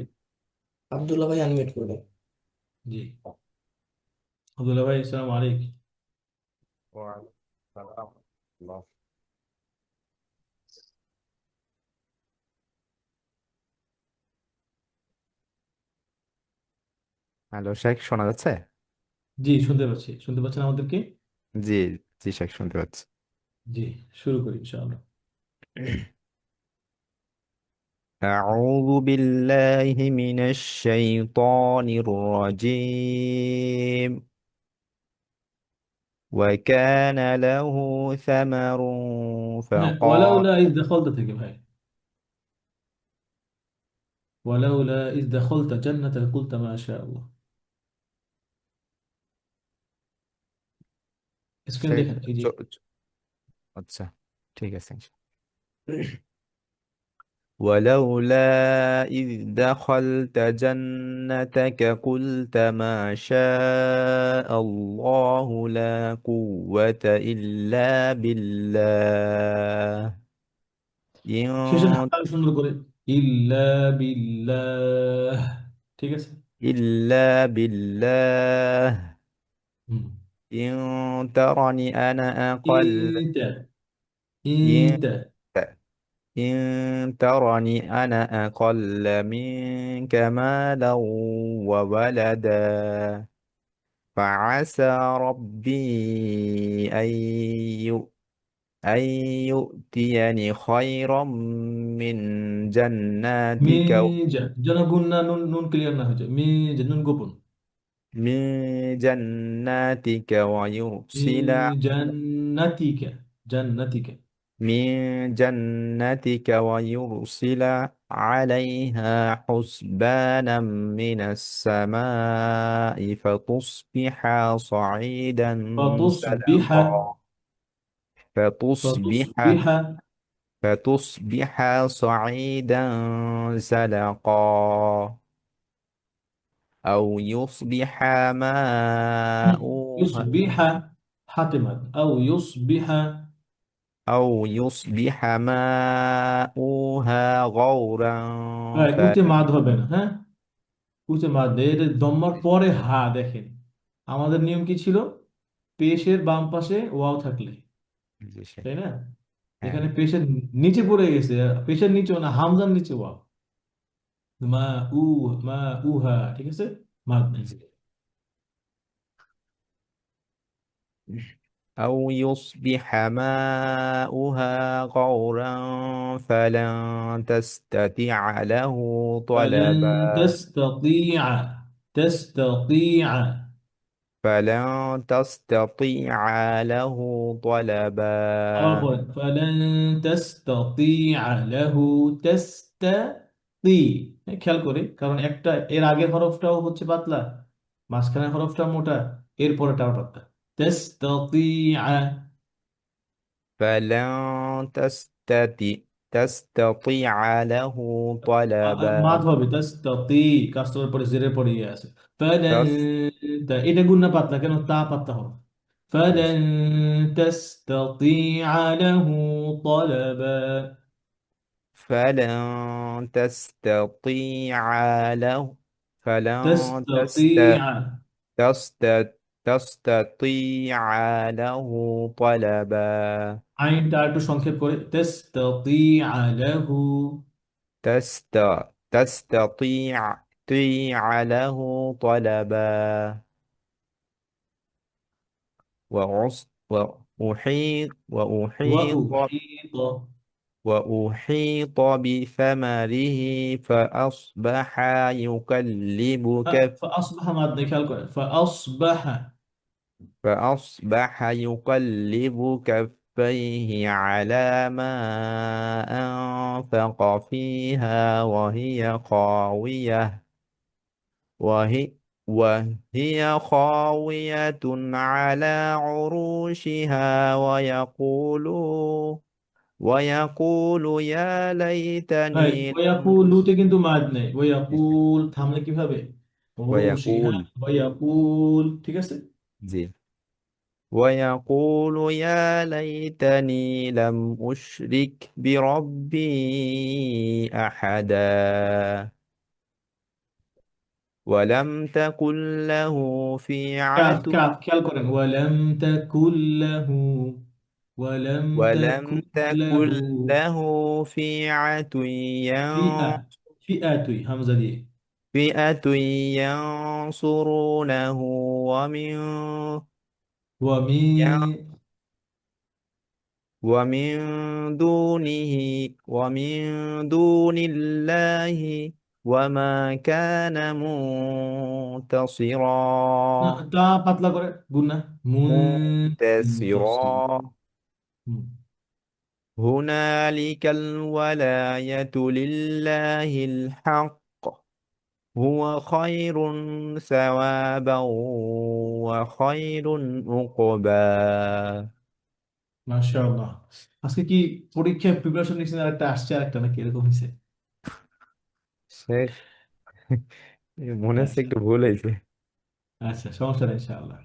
Speaker 3: আব্দুল্লাহ ভাই আনমিউট করবেন।
Speaker 2: জি, আব্দুল্লাহ ভাই, আসসালামু আলাইকুম।
Speaker 6: وعليكم السلام ورحمة الله. হ্যালো শেখ, শোনা যাচ্ছে?
Speaker 2: জি, শুনতে পাচ্ছি। শুনতে পাচ্ছেন আমাদেরকে?
Speaker 6: জি, জি শেখ, শুনতে পাচ্ছি।
Speaker 2: জি, শুরু করি ইনশাআল্লাহ।
Speaker 6: أعوذ بالله من الشيطان الرجيم. وكان له ثمر
Speaker 2: হ্যাঁ,
Speaker 6: فقال
Speaker 2: ওয়ালাউলা ইজ দাখালতা থেকে ভাই। ওয়ালাউলা ইজ দাখালতা জান্নাতা কুলতা মা শা আল্লাহ। স্ক্রিন
Speaker 6: শেখ
Speaker 2: দেখেন, এই যে।
Speaker 6: আচ্ছা, ঠিক আছে। ولولا إذ دخلت جنتك قلت ما شاء الله لا قوة إلا بالله
Speaker 2: শেষের
Speaker 6: إن
Speaker 2: হালকা সুন্দর করে, ইল্লা বিল্লাহ। ঠিক আছে।
Speaker 6: إلا بالله
Speaker 2: হুম।
Speaker 6: إن ترني أنا أقل
Speaker 2: ইনতা,
Speaker 6: إن
Speaker 2: ইনতা।
Speaker 6: إن ترني أنا أقل منك مالا وولدا فعسى ربي أن يؤتيني خيرا من جناتك
Speaker 2: মেজা যেন গুন্না, নুন নুন ক্লিয়ার না হয়ে যায়, মেজা নুন গোপন।
Speaker 6: من جناتك ويرسل
Speaker 2: জান্নাতিকা, জান্নাতিকা।
Speaker 6: عليها حسبانا من السماء فتصبح صعيدا
Speaker 2: ফাতুসবিহা,
Speaker 6: زلقا فتصبح
Speaker 2: ফাতুসবিহা।
Speaker 6: فتصبح صعيدا زلقا أو يصبح ماؤها
Speaker 2: ইউসবিহা, হাতেমাদ, আও ইউসবিহা।
Speaker 6: أو يصبح ماؤها غورا
Speaker 2: উতে মাদ হবে না, হ্যাঁ। উতে মাদ নেই, এটা দম্মার পরে হা দেখেন। আমাদের নিয়ম কি ছিল? পেশের বাম পাশে ওয়াও থাকলে,
Speaker 6: জি শেখ।
Speaker 2: তাই না?
Speaker 6: হ্যাঁ,
Speaker 2: এখানে পেশের নিচে পড়ে গেছে, পেশের নিচে না, হামজার নিচে ওয়াও। মা উ, মা উহা, ঠিক আছে, মাদ নেই।
Speaker 6: জি। أو يصبح ماؤها غورا فلن تستطيع له
Speaker 2: فلن
Speaker 6: طلبا
Speaker 2: تستطيع، تستطيع.
Speaker 6: فلن تستطيع له
Speaker 2: আবার
Speaker 6: طلبا
Speaker 2: পড়েন, فلن تستطيع له تستطيع। খেয়াল করে, কারণ একটা এর আগের হরফটাও হচ্ছে পাতলা, মাঝখানের হরফটা মোটা, এর পরেটাও পাতলা। تستطيع।
Speaker 6: تستطيع له
Speaker 2: মাদ
Speaker 6: طلبا
Speaker 2: হবে তাস্তাতি, কাসরার পরে জেরের পরে ইয়ে আছে। ফালান,
Speaker 6: تس
Speaker 2: এটা গুণনা পাতলা কেন, তা পাতলা হবে।
Speaker 6: ماشي.
Speaker 2: ফালান তাস্তাতিআ লাহু তালাবা।
Speaker 6: فلن تستطيع له فلن
Speaker 2: তাস্তাতিআ,
Speaker 6: تست... تستطيع له طلبا
Speaker 2: আইনটা একটু সংক্ষেপ করে, তাস্তাতিআ লাহু।
Speaker 6: تست... تستطيع له طلبا وأص وأحيط وأحيط
Speaker 2: وأحيط
Speaker 6: وأحيط بثمره فأصبح يقلب
Speaker 2: فأصبح ماد নেই খেয়াল করেন فأصبح
Speaker 6: فأصبح يقلب كفيه على ما أنفق فيها وهي وهي خاوية على عروشها ويقول يا
Speaker 2: ভাই
Speaker 6: ليتني لم
Speaker 2: ওয়াকুলুতে কিন্তু মাদ নেই ওয়াকুল থামলে কিভাবে ওরুশিহা
Speaker 6: ويقول
Speaker 2: ওয়াকুল ঠিক আছে
Speaker 6: زي ويقول يا ليتني لم أشرك بربي أحدا ولم تكن له
Speaker 2: কাফ
Speaker 6: فيعة
Speaker 2: কাফ খেয়াল করেন ওয়ালাম তাকুল্লাহু ওয়ালাম
Speaker 6: ولم تكن
Speaker 2: তাকুল্লাহু
Speaker 6: له فيعة
Speaker 2: ফিআ ফিআতুই হামজা দিয়ে
Speaker 6: فئة ينصرونه
Speaker 2: ওয়ামি
Speaker 6: ومن دونه ومن دون الله وما كان
Speaker 2: না
Speaker 6: منتصرا
Speaker 2: তা পাতলা করে গুন্না মুনতাসির
Speaker 6: منتصرا
Speaker 2: হুম।
Speaker 6: هنالك الولاية لله الحق هو خير ثوابا وخير عقبا
Speaker 2: মাশাআল্লাহ আজকে কি পরীক্ষায় প্রিপারেশন নিছেন আর একটা আসছে আর একটা নাকি এরকম হয়েছে
Speaker 6: শেখ মনে হচ্ছে
Speaker 2: আচ্ছা
Speaker 6: একটু ভুল হয়েছে
Speaker 2: আচ্ছা সমস্যা নেই ইনশাআল্লাহ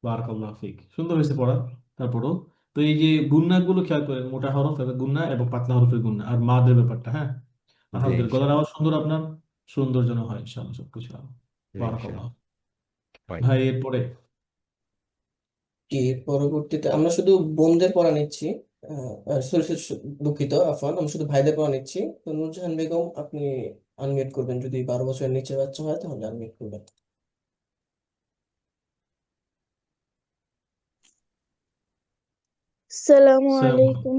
Speaker 2: বারাকাল্লাহু ফিক সুন্দর হয়েছে পড়া তারপরও তো এই যে গুন্নাগুলো খেয়াল করেন মোটা হরফ এবং গুন্না এবং পাতলা হরফের গুন্না আর মাদের ব্যাপারটা হ্যাঁ
Speaker 6: জি
Speaker 2: আলহামদুলিল্লাহ গলার
Speaker 6: ইনশাল্লাহ
Speaker 2: আওয়াজ সুন্দর আপনার সুন্দর যেন হয় ইনশাআল্লাহ সবকিছু
Speaker 6: জি
Speaker 2: বারাকাল্লাহ
Speaker 6: ইনশাল্লাহ হয়
Speaker 2: ভাই এরপরে
Speaker 3: জি, পরবর্তীতে আমরা শুধু বোনদের পড়া নিচ্ছি। সরি, দুঃখিত, আফান, আমরা শুধু ভাইদের পড়া নিচ্ছি। তো নূরজাহান বেগম, আপনি আনমিউট করবেন, যদি 12 বছরের নিচে বাচ্চা হয় তাহলে আনমিউট করবেন।
Speaker 4: আসসালামু
Speaker 2: সালাম
Speaker 4: আলাইকুম।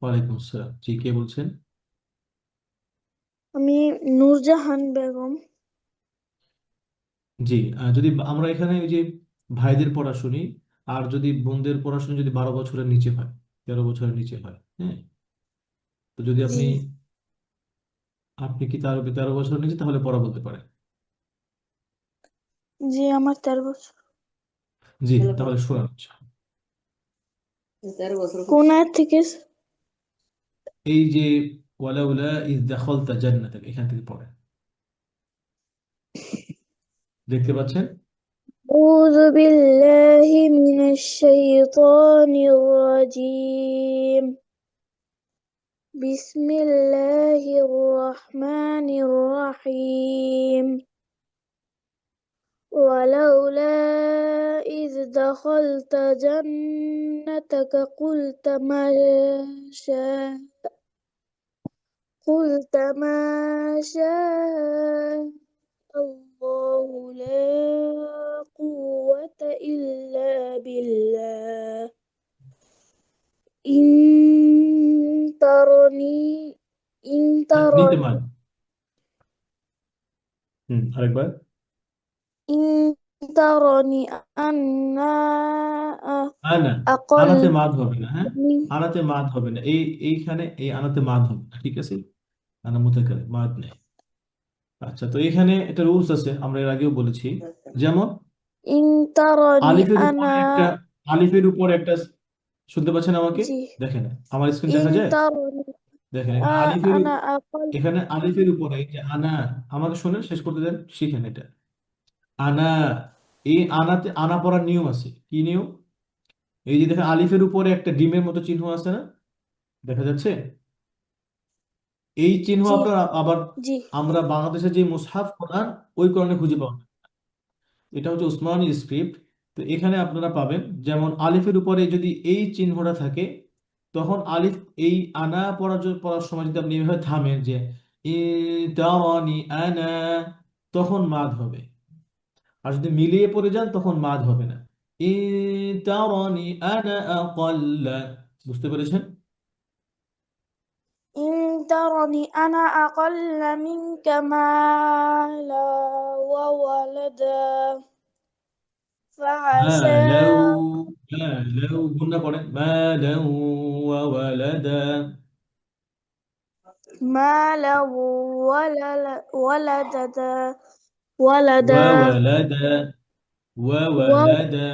Speaker 2: ওয়ালাইকুম আসসালাম জি কে বলছেন
Speaker 4: আমি নূরজাহান বেগম।
Speaker 2: জি যদি আমরা এখানে ওই যে ভাইদের পড়া শুনি আর যদি বোনদের পড়া শুনি যদি 12 বছরের নিচে হয় 13 বছরের নিচে হয় হ্যাঁ তো যদি
Speaker 4: জি
Speaker 2: আপনি আপনি কি তার 13 বছরের নিচে তাহলে পড়া বলতে পারেন
Speaker 4: জি আমার 13 বছর।
Speaker 2: জি তাহলে শোনান
Speaker 4: কোন আয়াত থেকে?
Speaker 2: এই যে ওয়ালাউলা ইজ দাখালতা জান্নাতাক এখান থেকে পড়েন দেখতে পাচ্ছেন
Speaker 4: أعوذ بالله من الشيطان الرجيم. بسم الله الرحمن الرحيم. ولولا إذ دخلت جنتك قلت ما شاء الله لا قوة إلا بالله إن ترني إن
Speaker 2: নিতে
Speaker 4: ترني
Speaker 2: মান আরেকবার
Speaker 4: إن ترني أنا
Speaker 2: আনা
Speaker 4: أقل
Speaker 2: আনাতে মাদ হবে না হ্যাঁ
Speaker 4: من
Speaker 2: আনাতে মাদ হবে না এইখানে এই আনাতে মাদ হবে না ঠিক আছে আনা মুতাকাল্লিম মাদ নেই আচ্ছা তো এখানে একটা রুলস আছে আমরা এর আগেও বলেছি যেমন
Speaker 4: إن ترني
Speaker 2: আলিফের
Speaker 4: أنا
Speaker 2: উপরে একটা আলিফের উপরে একটা শুনতে পাচ্ছেন আমাকে
Speaker 4: جي
Speaker 2: দেখেন আমার স্ক্রিন
Speaker 4: إن
Speaker 2: দেখা যায়
Speaker 4: ترني
Speaker 2: দেখেন এখানে আলিফের
Speaker 4: أنا أقل
Speaker 2: এখানে আলিফের উপরে এই যে আনা আমাকে শুনে শেষ করতে দেন শিখেন এটা আনা এই আনাতে আনা পড়ার নিয়ম আছে কি নিয়ম এই যে দেখেন আলিফের উপরে একটা ডিমের মতো চিহ্ন আছে না দেখা যাচ্ছে এই চিহ্ন
Speaker 4: جي
Speaker 2: আপনার আবার
Speaker 4: جي
Speaker 2: আমরা বাংলাদেশে যে মুসহাফ কোরআন ওই কোরআনে খুঁজে পাবো না। এটা হচ্ছে উসমানী স্ক্রিপ্ট তো এখানে আপনারা পাবেন যেমন আলিফের উপরে যদি এই চিহ্নটা থাকে তখন আলিফ এই আনা পড়ার সময় যদি আপনি এভাবে থামেন যে তারানি আনা তখন মাদ হবে আর যদি মিলিয়ে পড়ে যান তখন মাদ হবে না ইন তারানি আনা আকাল্লা, বুঝতে পেরেছেন?
Speaker 7: إن ترني أنا أقل منك مالا وولدا فعسى
Speaker 2: মালাউ, মালাউ গুণা করেন, মালাউ ওয়া ওয়ালাদা,
Speaker 7: مالا ولدا
Speaker 2: ওয়া
Speaker 7: ولدا
Speaker 2: ওয়ালাদা, ওয়া ওয়ালাদা।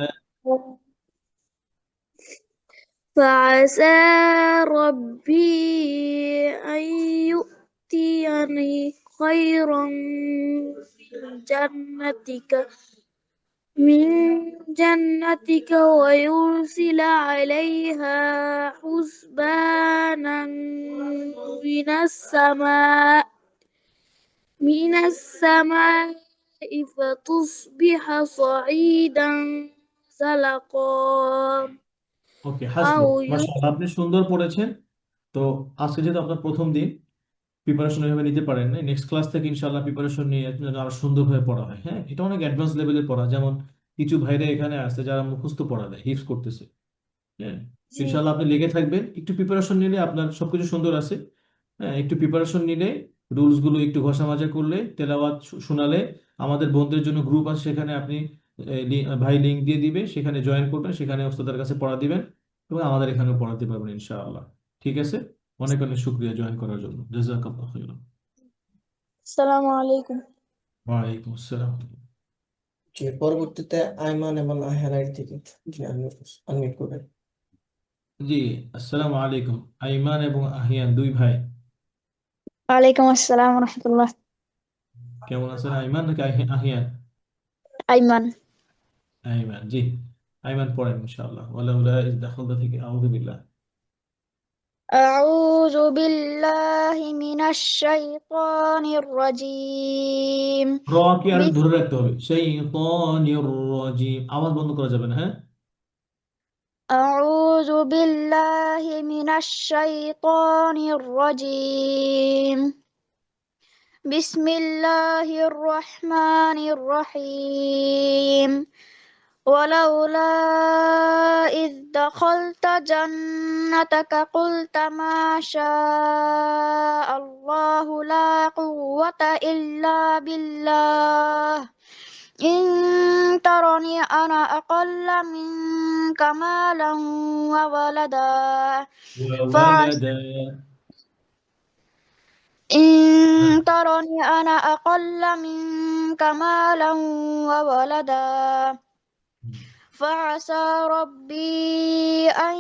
Speaker 7: فعسى ربي أن يؤتيني خيرا جنتك من جنتك ويرسل عليها حسبانا من السماء من السماء فتصبح صعيدا زلقا
Speaker 2: ওকে, হাসবুক,
Speaker 7: أو
Speaker 2: মাশাআল্লাহ, আপনি সুন্দর পড়েছেন। তো আজকে যেহেতু আপনার প্রথম দিন, প্রিপারেশন এভাবে নিতে পারেন না, নেক্সট ক্লাস থেকে ইনশাআল্লাহ প্রিপারেশন নিয়ে যেন আরো সুন্দরভাবে পড়া হয়। হ্যাঁ, এটা অনেক অ্যাডভান্স লেভেলের পড়া, যেমন কিছু ভাইরা এখানে আসছে যারা মুখস্থ পড়া দেয়, হিফজ করতেছে। হ্যাঁ, তো
Speaker 7: জি
Speaker 2: ইনশাআল্লাহ আপনি লেগে থাকবেন, একটু প্রিপারেশন নিলে আপনার সবকিছু সুন্দর আছে। হ্যাঁ, একটু প্রিপারেশন নিলে, রুলস গুলো একটু ঘষা মাজা করলে, তেলাওয়াত শোনালে, আমাদের বন্ধুদের জন্য গ্রুপ আছে, সেখানে আপনি ভাই লিংক দিয়ে দিবে, সেখানে জয়েন করবেন, সেখানে ওস্তাদের কাছে পড়া দিবেন এবং আমাদের এখানেও পড়াতে পারবেন ইনশাআল্লাহ। ঠিক আছে, অনেক অনেক শুক্রিয়া জয়েন করার জন্য। জাযাকাল্লাহু খাইরান।
Speaker 7: السلام عليكم
Speaker 2: ওয়ালাইকুম আসসালাম।
Speaker 3: জি, পরবর্তীতে আইমান এবং আয়হান আইডি থেকে জি আনমিউট করবেন।
Speaker 2: জি, আসসালামু আলাইকুম। আইমান এবং আহিয়ান দুই ভাই,
Speaker 7: وعليكم السلام ورحمة الله
Speaker 2: কেমন আছেন? আইমান নাকি আহিয়ান?
Speaker 7: أيمن
Speaker 2: আইমান, জি। আইমান পড়েন ইনশাআল্লাহ। ওয়ালাউলা ইয দাখালতা থেকে আউযু বিল্লাহ।
Speaker 7: أعوذ بالله من الشيطان الرجيم
Speaker 2: র কি আর ধরে রাখতে হবে, শাইতানির রাজিম, আওয়াজ বন্ধ করা যাবে না। হ্যাঁ,
Speaker 7: أعوذ بالله من الشيطان الرجيم بسم الله الرحمن الرحيم ولولا إذ دخلت جنتك قلت ما شاء الله لا قوة إلا بالله إن ترني أنا أقل منك مالا وولدا فعسى
Speaker 2: ওয়ালাদা।
Speaker 7: إن ترني أنا أقل منك مالا وولدا فعسى ربي أن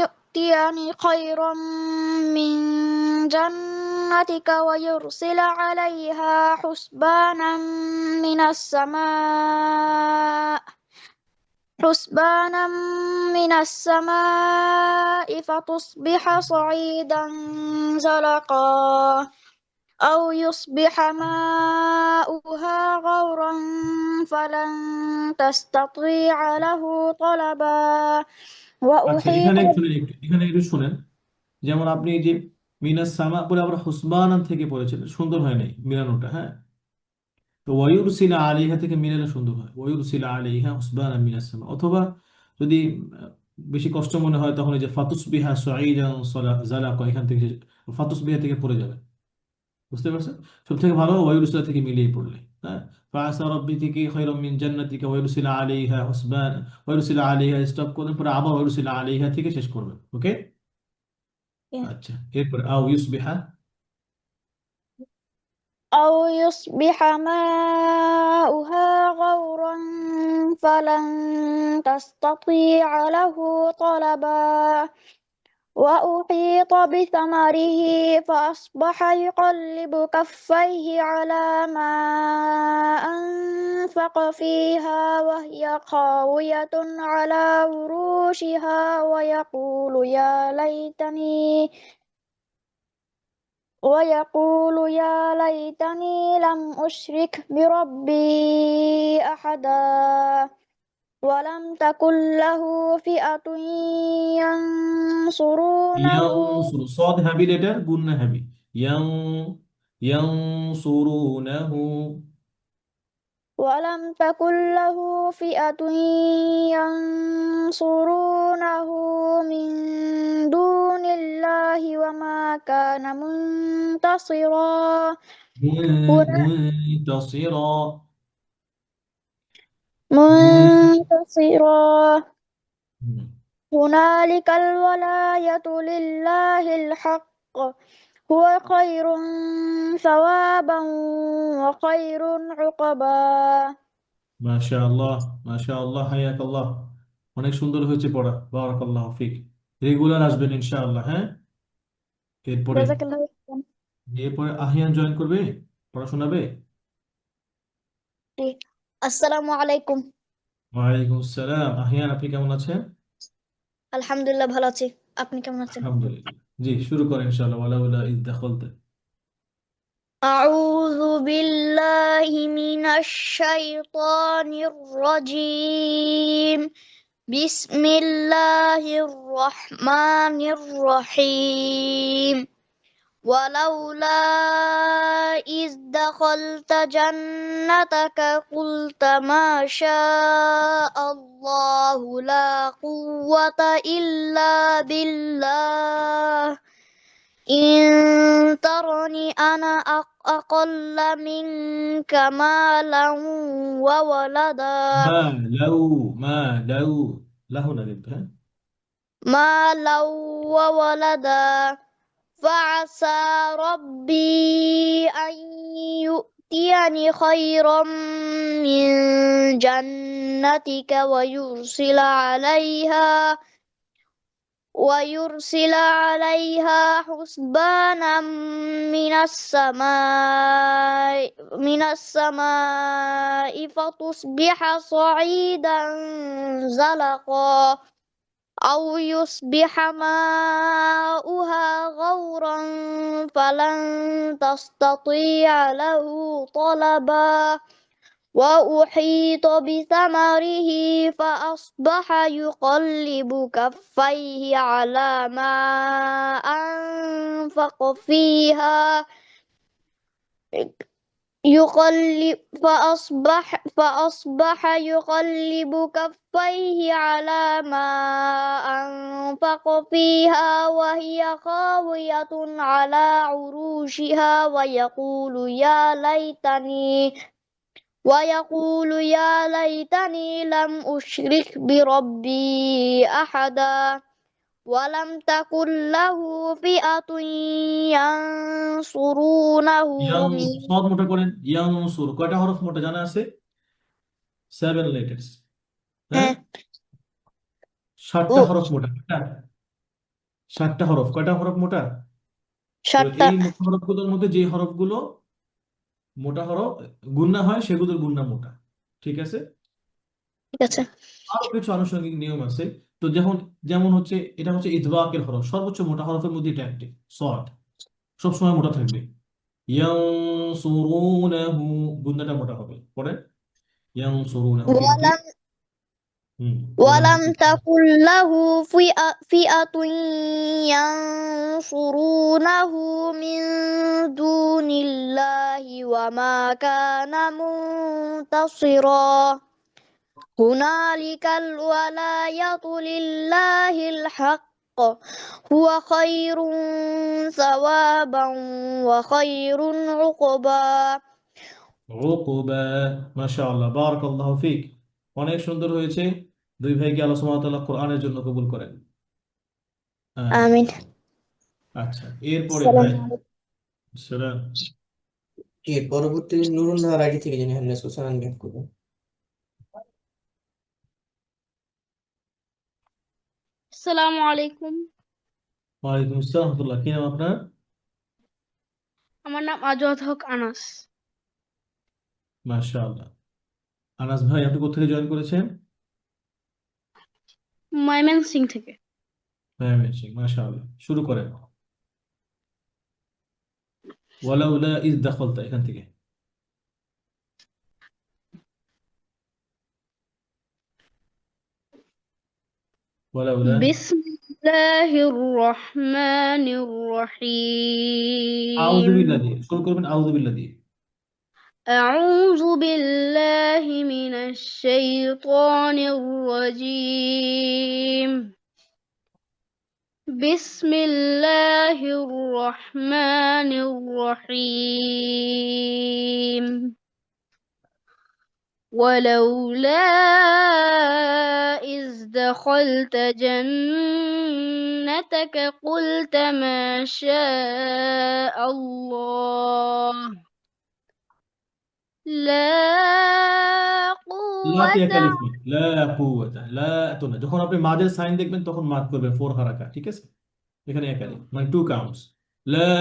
Speaker 7: يؤتيني خيرا من جنتك ويرسل عليها حسبانا من السماء فتصبح صعيدا زلقا أو يصبح ماؤها غورا فلن تستطيع له طلبا
Speaker 2: আচ্ছা,
Speaker 7: وأحيط
Speaker 2: এখানে একটু শুনেন। যেমন আপনি এই যে মিনাস সামা বলে আমরা হুসবানান থেকে পড়েছিলেন, সুন্দর হয় নাই মিলানোটা। হ্যাঁ, তো ওয়ায়ুরসিলা আলাইহা থেকে মিলালে সুন্দর হয়, ওয়ায়ুরসিলা আলাইহা হুসবানা মিনাস সামা। অথবা যদি বেশি কষ্ট মনে হয়, তখন এই যে ফাতুসবিহা সাঈদান জালাকা, এখান থেকে ফাতুসবিহা থেকে পড়ে যাবে। বুঝতে পারছেন? সব থেকে ভালো ওয়ায়ুরসিলা থেকে মিলিয়ে পড়লে। হ্যাঁ, ফাআসা রাব্বি থেকে খায়রাম মিন জান্নাতিকা ওয়ায়ুরসিলা আলাইহা হুসবান, ওয়ায়ুরসিলা আলাইহা স্টপ করবেন, পরে আবার ওয়ায়ুরসিলা আলাইহা থেকে শেষ করবেন। ওকে, আচ্ছা, এরপর আও ইউসবিহা।
Speaker 7: أو يصبح ماؤها غورا فلن تستطيع له طلبا وأحيط بثمره فأصبح يقلب كفيه على ما أنفق فيها وهي خاوية على عروشها ويقول يا ليتني لم أشرك بربي أحدا ولم تكن له فئة ينصرونه
Speaker 2: ইয়ানসুর, সদ হ্যাভি লেটার, গুন্না হ্যাভি, ইয়ান, ইয়ানসুরুনাহু।
Speaker 7: ولم تكن له فئة ينصرونه من دون الله وما كان منتصرا هنا
Speaker 2: منتصرا
Speaker 7: منتصرا
Speaker 2: হুম।
Speaker 7: هنالك الولاية لله الحق هو خير ثوابا وخير عقبا
Speaker 2: মাশাআল্লাহ মাশাআল্লাহ হায়াকাল্লাহ, অনেক সুন্দর হয়েছে পড়া, বারাকাল্লাহ ফিক। রেগুলার আসবেন ইনশাআল্লাহ। হ্যাঁ, এরপরে
Speaker 7: জাযাকাল্লাহু খাইরান।
Speaker 2: এরপরে আহিয়ান জয়েন করবে, পড়া শোনাবে।
Speaker 7: আসসালামু আলাইকুম।
Speaker 2: ওয়ালাইকুম আসসালাম। আহিয়ান, আপনি কেমন আছেন?
Speaker 7: আলহামদুলিল্লাহ ভালো আছি। আপনি কেমন আছেন?
Speaker 2: আলহামদুলিল্লাহ। জি, শুরু করেন ইনশাআল্লাহ। ওয়ালাউলা ইয দাখালতা।
Speaker 7: أعوذ بالله من الشيطان الرجيم بسم الله الرحمن الرحيم ولولا إذ دخلت جنتك قلت ما شاء الله لا قوة إلا بالله إن ترني أنا أقل منك مالا وولدا
Speaker 2: মা লাউ লাহু না কিন্তু, হ্যাঁ।
Speaker 7: مالا وولدا فعسى ربي أن يؤتيني خيرا من جنتك ويرسل عليها حسبانا من السماء فتصبح صعيدا زلقا أو يصبح ماؤها غورا فلن تستطيع له طلبا وأحيط بثمره فأصبح يقلب كفيه على ما أنفق فيها فأصبح يقلب كفيه على ما أنفق فيها وهي خاوية على عروشها ويقول يا ليتني لم أشرك بربي أحدا ولم تكن له فئة ينصرونه من
Speaker 2: সদ মোটা করেন। ইয়ানসুর কয়টা হরফ মোটা জানা আছে? 7 লেটার্স। হ্যাঁ,
Speaker 7: হ্যাঁ
Speaker 2: 60টা হরফ মোটা। কয়টা? 60টা হরফ। কয়টা হরফ মোটা? তো
Speaker 7: 7টা।
Speaker 2: এই মোটা হরফগুলোর মধ্যে যে হরফগুলো মোটা হরফ গুণনা হয় সেগুলোর গুণনা মোটা। ঠিক আছে।
Speaker 7: ঠিক আছে।
Speaker 2: আরো কিছু আনুষঙ্গিক নিয়ম আছে। তো যেমন হচ্ছে, এটা হচ্ছে ইদবাকের হরফ, সর্বোচ্চ মোটা হরফের মধ্যে এটা একটি সদ, সবসময় মোটা থাকবে। ইয়ানসুরুনাহু, গুণনাটা মোটা হবে। পরে ইয়ানসুরুনাহু ফিয়াতি।
Speaker 7: ولم
Speaker 2: ওয়ালাম
Speaker 7: ولم
Speaker 2: তাকুন।
Speaker 7: تكن له فئة ينصرونه من دون الله وما كان منتصرا هنالك الولاية لله الحق هو خير ثوابا وخير عقبا
Speaker 2: উকুবা। মাশাআল্লাহ, বারাকাল্লাহু ফিক। অনেক সুন্দর হয়েছে। দুই ভাইকে আল্লাহ সুবহানাহু ওয়া তাআলা কোরআনের জন্য কবুল করেন। আমিন।
Speaker 7: آمين
Speaker 2: আচ্ছা, এরপরে
Speaker 7: السلام
Speaker 2: ভাই
Speaker 7: عليكم
Speaker 2: সালাম।
Speaker 3: জি, পরবর্তী নুরুন নাহার আইডি থেকে যিনি হ্যান্ডেস হোসেন আনমিউট করবেন।
Speaker 8: আসসালামু আলাইকুম।
Speaker 2: ওয়ালাইকুম আসসালাম ওয়া রাহমাতুল্লাহ। কি নাম আপনার?
Speaker 8: আমার নাম আজওয়াদ হক আনাস।
Speaker 2: মাশাআল্লাহ। আনাস ভাই, আপনি কোথা থেকে জয়েন করেছেন?
Speaker 8: ময়মনসিং থেকে।
Speaker 2: ময়মনসিংহ। মাশাআল্লাহ, শুরু করেন। ওয়ালাউলা ইয দাখালতা, এখান থেকে। ওয়ালাউলা।
Speaker 8: বিসমিল্লাহির রহমানির
Speaker 2: আউযু
Speaker 8: রহিম।
Speaker 2: বিল্লাহ দিয়ে শুরু করবেন, আউযু বিল্লাহ দিয়ে।
Speaker 8: أعوذ بالله من الشيطان الرجيم بسم الله الرحمن الرحيم ولولا إذ دخلت جنتك قلت ما شاء الله لا
Speaker 2: লাতে
Speaker 8: قوة
Speaker 2: একালিফ নেই, লা কুওয়াতা, লা তো না। যখন আপনি মাদের সাইন দেখবেন তখন মাদ করবেন 4 হারাকা, ঠিক আছে? এখানে একালিফ মানে 2 কাউন্টস। লা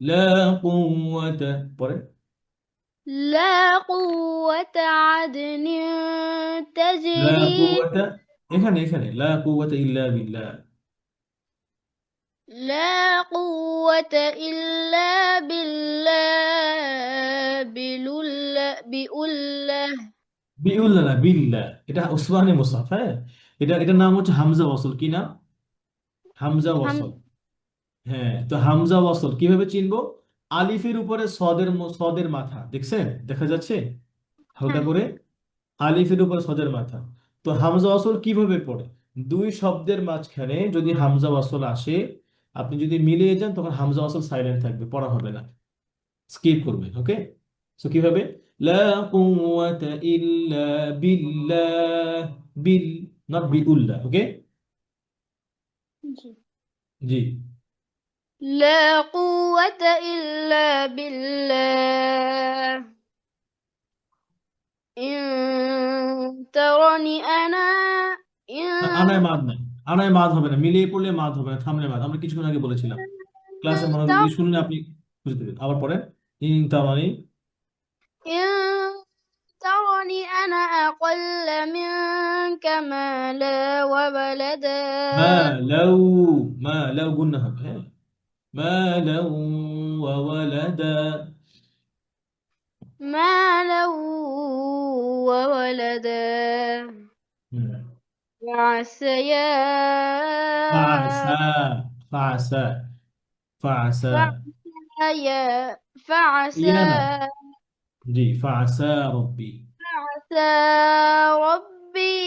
Speaker 2: লা কুওয়াতা, পরে
Speaker 8: لا قوة عدن
Speaker 2: লা
Speaker 8: تجري
Speaker 2: কুওয়াতা, এখানে লা কুওয়াতা ইল্লা বিল্লাহ।
Speaker 8: لا قوة إلا بالله بأولة
Speaker 2: বিউল্লাহ না, বিল্লাহ। এটা উসমানী মুসাফ, হ্যাঁ। এটার নাম হচ্ছে হামজা ওয়াসল। কি নাম? হামজা ওয়াসল। হ্যাঁ, তো হামজা ওয়াসল কিভাবে চিনবো? আলিফের উপরে সদের মাথা দেখছেন, দেখা যাচ্ছে হালকা করে? আলিফের উপর সদের মাথা। তো হামজা ওয়াসল কিভাবে পড়ে? দুই শব্দের মাঝখানে যদি হামজা ওয়াসল আসে, আপনি যদি মিলিয়ে যান তখন হামজা ওয়াসল সাইলেন্ট থাকবে, পড়া হবে না, স্কিপ করবেন। ওকে, সো কিভাবে? লা কুওয়াতা ইল্লা বিল্লাহ, বিল, নট বিউল্লাহ। ওকে, জি।
Speaker 8: لا قوة إلا بالله إن ترني أنا
Speaker 2: আনায়
Speaker 8: إن
Speaker 2: মাদ নাই, আনায় মাদ হবে না, মিলিয়ে পড়লে মাদ হবে না, থামলে মাদ। আমরা কিছুক্ষণ আগে বলেছিলাম, ক্লাসে মনোযোগ দিয়ে শুনলে আপনি বুঝতে পারবেন। আবার পরে ইন তামানি,
Speaker 8: إن ترني أنا أقل منك مالا وولدا
Speaker 2: মা লাউ, মা লাউ গুন্না হবে, হ্যাঁ। মা লাউ ওয়া ওয়ালাদা,
Speaker 8: مالا وولدا
Speaker 2: হুম।
Speaker 8: وعسى
Speaker 2: ফাসা, ফাসা, ফাসা,
Speaker 8: فعسى
Speaker 2: ইয়ানা, জি, ফাসা রব্বি।
Speaker 8: عسى ربي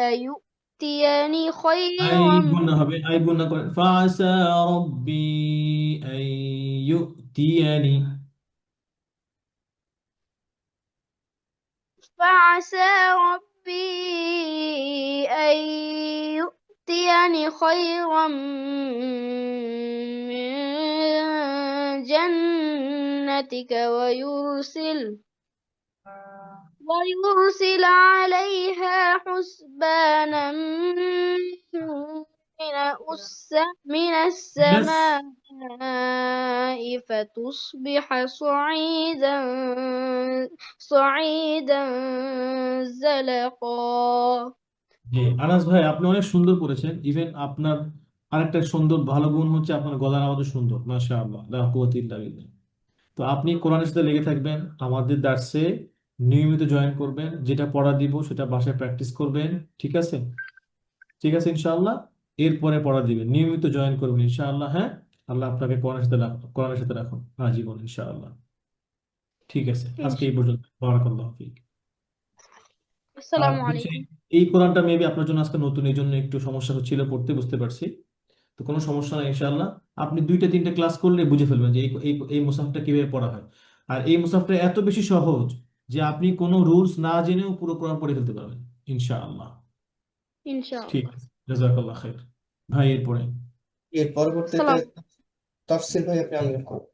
Speaker 8: أن يؤتيني
Speaker 2: আই
Speaker 8: خيرا
Speaker 2: গুণা হবে, আই গুণা করেন, ফাসা রব্বি আই ইউতিয়ানি।
Speaker 8: فعسى ربي أن يؤتيني خيرا من جنتك ويرسل عليها حسبانا من
Speaker 2: ব্যাস,
Speaker 8: السماء فتصبح صعيدا زلقا
Speaker 2: জি। আনাস ভাই, আপনি অনেক সুন্দর করেছেন। ইভেন আপনার আরেকটা সুন্দর ভালো গুণ হচ্ছে আপনার গলার আওয়াজও সুন্দর, মাশাআল্লাহ, লা কুওয়াতা ইল্লা বিল্লাহ। তো আপনি কোরআনের সাথে লেগে থাকবেন, আমাদের দার্সে নিয়মিত জয়েন করবেন, যেটা পড়া দিব সেটা বাসায় প্র্যাকটিস করবেন, ঠিক আছে? ঠিক আছে ইনশাআল্লাহ। এরপরে পড়া দিবেন, নিয়মিত জয়েন করবেন ইনশাআল্লাহ, হ্যাঁ। আল্লাহ আপনাকে কোরআনের সাথে রাখুন আজীবন ইনশাআল্লাহ। ঠিক আছে, আজকে এই পর্যন্ত। বারাকাল্লাহু ফিক। আর
Speaker 8: السلام
Speaker 2: হচ্ছে
Speaker 8: عليكم
Speaker 2: এই কোরআনটা মেবি আপনার জন্য আজকে নতুন, এই জন্য একটু সমস্যা হচ্ছিল পড়তে, বুঝতে পারছি। তো কোনো সমস্যা নাই ইনশাআল্লাহ। আপনি 2টা 3টা ক্লাস করলে বুঝে ফেলবেন যে এই মুসাফটা কিভাবে পড়া হয়। আর এই মুসাফটা এত বেশি সহজ যে আপনি কোনো রুলস না জেনেও পুরো কোরআন পড়ে ফেলতে পারবেন ইনশাআল্লাহ।
Speaker 8: إن شاء
Speaker 2: ঠিক
Speaker 8: الله
Speaker 2: আছে, জাযাকাল্লাহ খাইর। ভাই এরপরে
Speaker 3: এর পরবর্তীতে
Speaker 8: السلام
Speaker 3: তাফসীর ভাই আপনি আনমিউট করুন।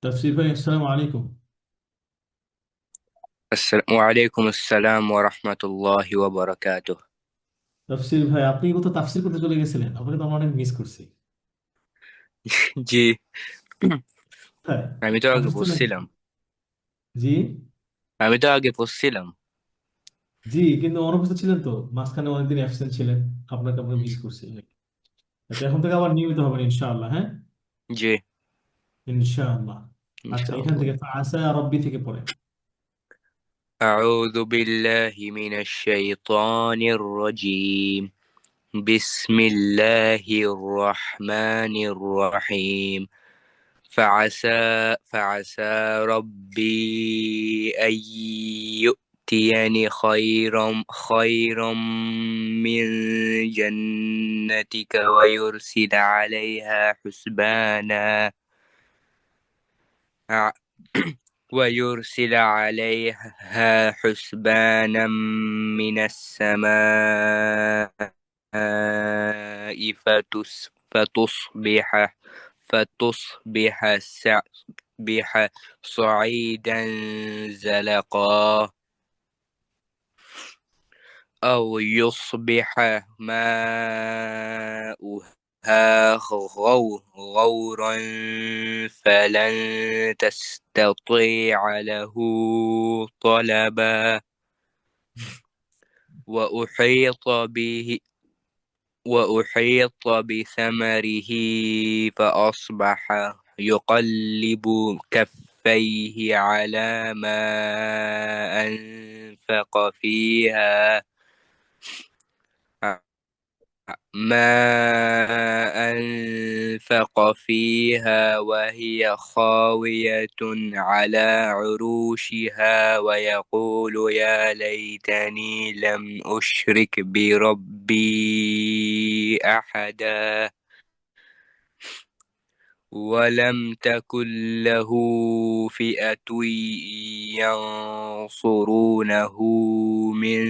Speaker 2: তাফসীর ভাই, আসসালামু আলাইকুম।
Speaker 9: وعليكم السلام ورحمة الله وبركاته
Speaker 2: তাফসীর ভাই, আপনি তো তাফসীর করতে চলে গেছিলেন, আপনাকে তো আমরা অনেক মিস করছি।
Speaker 9: জি
Speaker 2: হ্যাঁ,
Speaker 9: আমি তো আগে
Speaker 2: অসুস্থ নাকি?
Speaker 9: পড়ছিলাম
Speaker 2: জি।
Speaker 9: আমি তো আগে পড়ছিলাম
Speaker 2: জি, কিন্তু অনুপস্থিত ছিলেন তো, মাঝখানে অনেকদিন অ্যাবসেন্ট ছিলেন, আপনাকে আমরা মিস করছি। আচ্ছা, এখন থেকে আবার নিয়মিত হবেন ইনশাআল্লাহ, হ্যাঁ।
Speaker 9: জি
Speaker 2: ইনশাআল্লাহ।
Speaker 9: إن
Speaker 2: আচ্ছা,
Speaker 9: شاء
Speaker 2: এখান
Speaker 9: الله
Speaker 2: থেকে ফাআসা রব্বি থেকে পড়ে।
Speaker 9: أعوذ بالله من الشيطان الرجيم بسم الله الرحمن الرحيم فعسى ربي أن يؤتيني خيرا من جنتك ويرسل عليها حسبانا من السماء فتصبح صعيدا زلقا أو يصبح ماؤها غورا فلن تستطيع له طلبا وأحيط بثمره فأصبح يقلب كفيه على ما أنفق فيها وهي خاوية على عروشها ويقول يا ليتني لم أشرك بربي أحدا ولم تكن له فئة ينصرونه من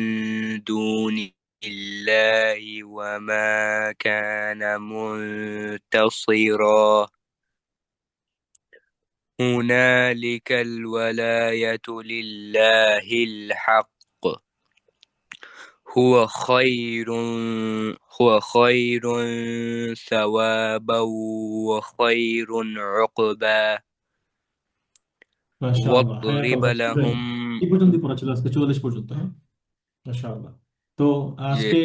Speaker 9: دون الله وما كان منتصرا هنالك الولاية لله الحق هو خير ثوابا وخير عقبا
Speaker 2: মাশাআল্লাহ,
Speaker 9: واضرب
Speaker 2: হায়াকাল্লাহ.
Speaker 9: لهم
Speaker 2: কি পর্যন্ত পড়া ছিল আজকে? 44 পর্যন্ত, হ্যাঁ, মাশাআল্লাহ। তো
Speaker 9: জি
Speaker 2: আজকে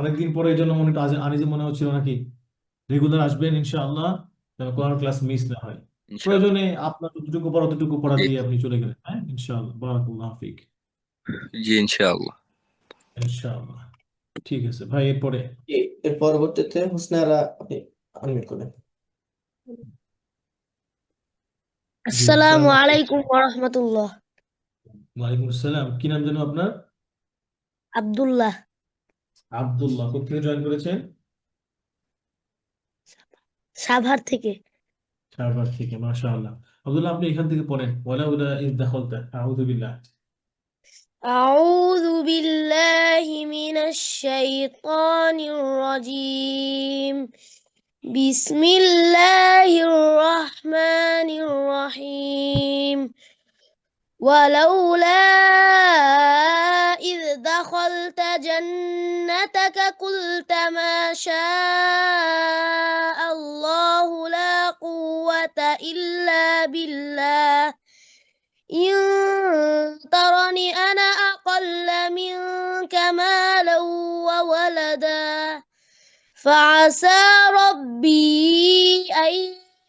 Speaker 2: অনেকদিন পরে এই জন্য মনে একটু আনইজি মনে হচ্ছিল নাকি? রেগুলার আসবেন ইনশাআল্লাহ, যেন কোরআন ক্লাস মিস না হয়।
Speaker 9: ইনশাআল্লাহ
Speaker 2: প্রয়োজনে আপনার যতটুকু পড়া ততটুকু পড়া
Speaker 9: জি
Speaker 2: দিয়ে আপনি চলে গেলেন, হ্যাঁ, ইনশাআল্লাহ। বারাকাল্লাহ ফিক।
Speaker 9: জি ইনশাআল্লাহ
Speaker 2: ইনশাআল্লাহ, ঠিক আছে ভাই। এরপরে
Speaker 3: এর পরবর্তীতে হুসনারা আপনি আনমিউট করবেন।
Speaker 2: জি,
Speaker 4: আসসালামু
Speaker 2: আসসালামু
Speaker 4: আলাইকুম ওয়া রাহমাতুল্লাহ।
Speaker 2: ওয়ালাইকুম আসসালাম। কি নাম যেন আপনার?
Speaker 4: আব্দুল্লাহ,
Speaker 2: আব্দুল্লাহ। কোথা থেকে জয়েন করেছেন?
Speaker 4: সাভার থেকে।
Speaker 2: সাভার থেকে, মাশাআল্লাহ। আব্দুল্লাহ, আপনি এখান থেকে পড়েন, ওয়ালাউলা ইয দাখালতা, আউযু বিল্লাহ।
Speaker 4: أعوذ بالله من الشيطان الرجيم. بسم الله الرحمن الرحيم. ولولا إذ دخلت جنتك قلت ما شاء الله لا قوة إلا بالله إن ترني أنا أقل منك مالا وولدا فعسى ربي أن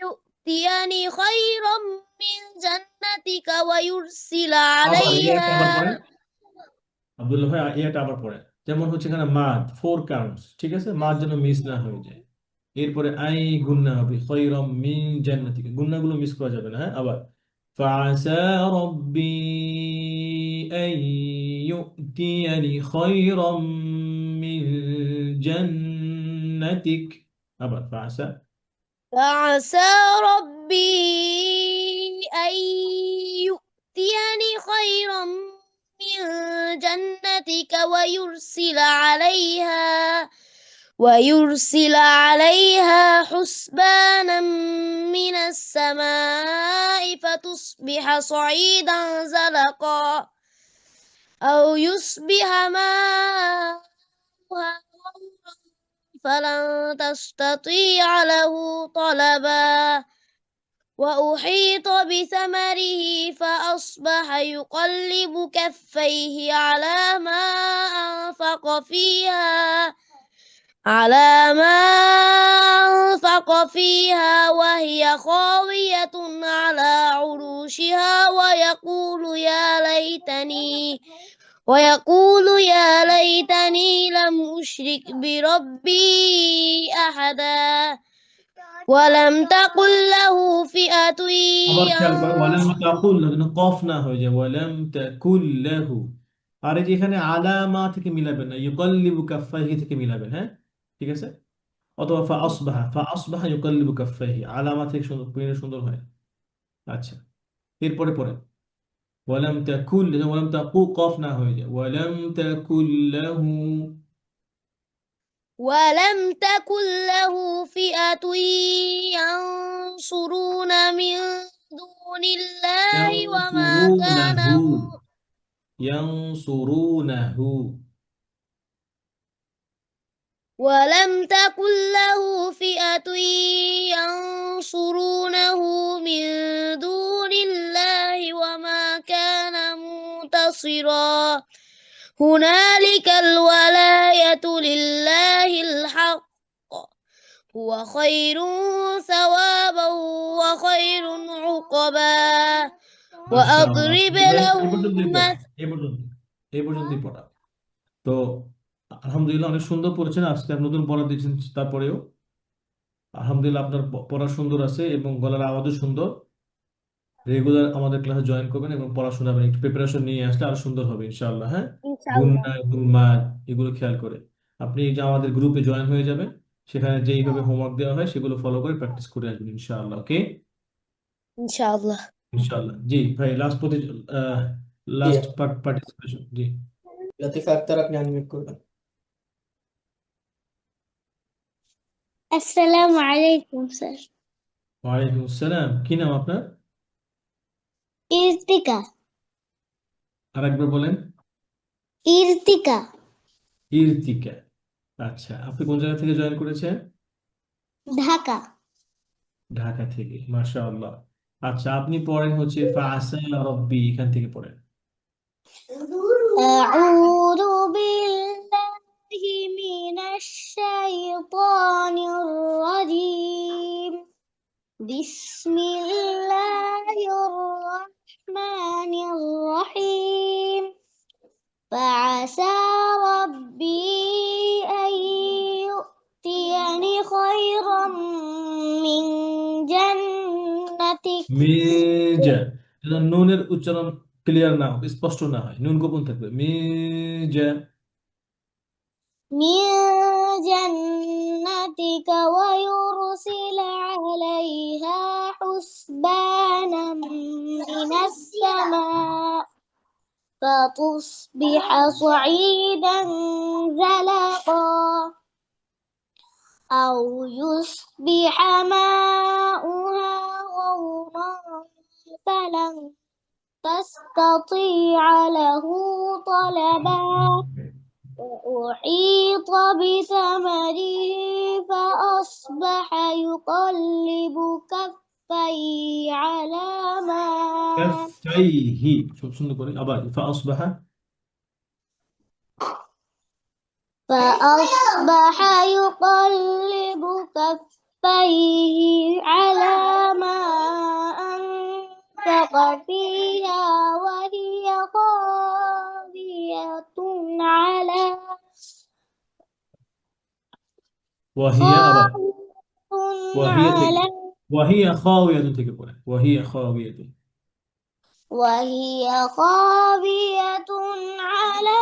Speaker 4: يؤتيني خيرا من جنتك ويرسل
Speaker 2: আবার এই একটা আবার
Speaker 4: عليها
Speaker 2: পড়েন আব্দুল্লাহ ভাই, এই একটা আবার পড়েন। যেমন হচ্ছে এখানে মাদ 4 কাউন্টস, ঠিক আছে? মাদ যেন মিস না হয়ে যায়। এরপরে আই গুন্না হবে, খৈরম মিন জান্নাতিকা, গুন্নাগুলো মিস করা যাবে না, হ্যাঁ। আবার ফাআসা রাব্বি আন ইউতিয়ানি খৈরম মিন জান্নাতিক। আবার ফাআসা
Speaker 4: فعسى ربي أن يؤتيني خيرا من جنتك ويرسل عليها حسبانا من السماء فتصبح صعيدا زلقا أو يصبح ماؤها غورا فلن تستطيع له طلبا وأحيط بثمره فأصبح يقلب كفيه على ما أنفق فيها وهي خاوية على عروشها ويقول يا ليتني لم أشرك بربي أحدا ولم تقل له فئة
Speaker 2: আবার খেয়াল করো ওয়ালাম
Speaker 4: ينصر
Speaker 2: তাকুল না, যেন কফ না হয়ে যায়, ওয়ালাম তাকুল লাহু। আর এই যে এখানে আলামা থেকে মিলাবেন না, ইউকাল্লিবু কাফাইহি থেকে মিলাবেন, হ্যাঁ ঠিক আছে। অথবা ফা আসবাহা ইউকাল্লিবু কাফাইহি, আলামা থেকে সুন্দর পড়লে সুন্দর হয়। আচ্ছা, এরপরে পরে ওয়ালাম তাকুল, যেন ওয়ালাম তাকু কফ না হয়ে যায়, ওয়ালাম তাকুল লাহু
Speaker 4: ولم تكن له فئة ينصرون من دون الله وما كان
Speaker 2: ইয়ানসুরুনাহু, ইয়ানসুরুনাহু।
Speaker 4: ولم تكن له فئة ينصرونه من دون الله وما كان منتصرا هنالك الولاية لله الحق هو خير ثوابا وخير عقبا
Speaker 2: মাশাআল্লাহ,
Speaker 4: وأضرب
Speaker 2: এই
Speaker 4: لهم
Speaker 2: পর্যন্তই পড়া,
Speaker 4: مثلا
Speaker 2: এই পর্যন্তই পড়া। তো আলহামদুলিল্লাহ অনেক সুন্দর পড়েছেন, আজকে আপনি নতুন পড়া দিয়েছেন, তারপরেও আলহামদুলিল্লাহ আপনার পড়া সুন্দর আছে এবং গলার আওয়াজও সুন্দর। রেগুলার আমাদের ক্লাসে জয়েন করবেন এবং পড়াশোনা করবেন, একটু প্রিপারেশন নিয়ে আসলে আরো সুন্দর হবে ইনশাআল্লাহ। হ্যাঁ,
Speaker 4: إن شاء الله
Speaker 2: গুন্না এবং মাদ এগুলো খেয়াল করে আপনি এই যে আমাদের গ্রুপে জয়েন হয়ে যাবেন, সেখানে যেইভাবে হোমওয়ার্ক দেওয়া হয় সেগুলো ফলো করে প্র্যাকটিস করে আসবেন ইনশাআল্লাহ। ওকে,
Speaker 4: إن شاء الله
Speaker 2: ইনশাআল্লাহ। জি ভাই,
Speaker 3: জি
Speaker 2: লাস্ট পার্টিসিপেশন। জি,
Speaker 3: লতিফা আক্তার, আপনি আনমিউট করবেন।
Speaker 8: السلام عليكم স্যার।
Speaker 2: ওয়ালাইকুম আসসালাম। কি নাম আপনার?
Speaker 8: ইরতিকা।
Speaker 2: আরেকবার বলেন।
Speaker 8: ইরতিকা।
Speaker 2: ইরতিকা। আচ্ছা, আপনি কোন জায়গা থেকে জয়েন করেছেন?
Speaker 8: ঢাকা।
Speaker 2: ঢাকা থেকে, মাশাআল্লাহ। আচ্ছা, আপনি পড়েন হচ্ছে ফাআসা রব্বি, এখান থেকে পড়েন।
Speaker 8: أعوذ بالله من الشيطان الرجيم بسم الله الرحمن الرحيم فعسى ربي أن يؤتيني خيرا من جنتك
Speaker 2: মেজা, যেন নুনের উচ্চারণ ক্লিয়ার না হয়, স্পষ্ট না হয়, নুন গোপন থাকবে। মেজা।
Speaker 8: من جنتك ويرسل عليها حسبانا من السماء فتصبح صعيدا زلقا أو يصبح ماؤها غورا فلن تستطيع له طلبا وأحيط بثمره فأصبح يقلب كفيه على ما
Speaker 2: কাফাইহি, খুব সুন্দর করে আবার ফাআসবাহা।
Speaker 8: فأصبح يقلب كفيه على ما أنفق فيها وهي خاوية على
Speaker 2: ওয়াহিয়া, আবার
Speaker 8: خاوية
Speaker 2: ওয়াহিয়া থেকে,
Speaker 8: على
Speaker 2: ওয়াহিয়া খাওয়ায়াতুন থেকে পড়েন, ওয়াহিয়া খাওয়ায়াতুন।
Speaker 8: وهي خاوية على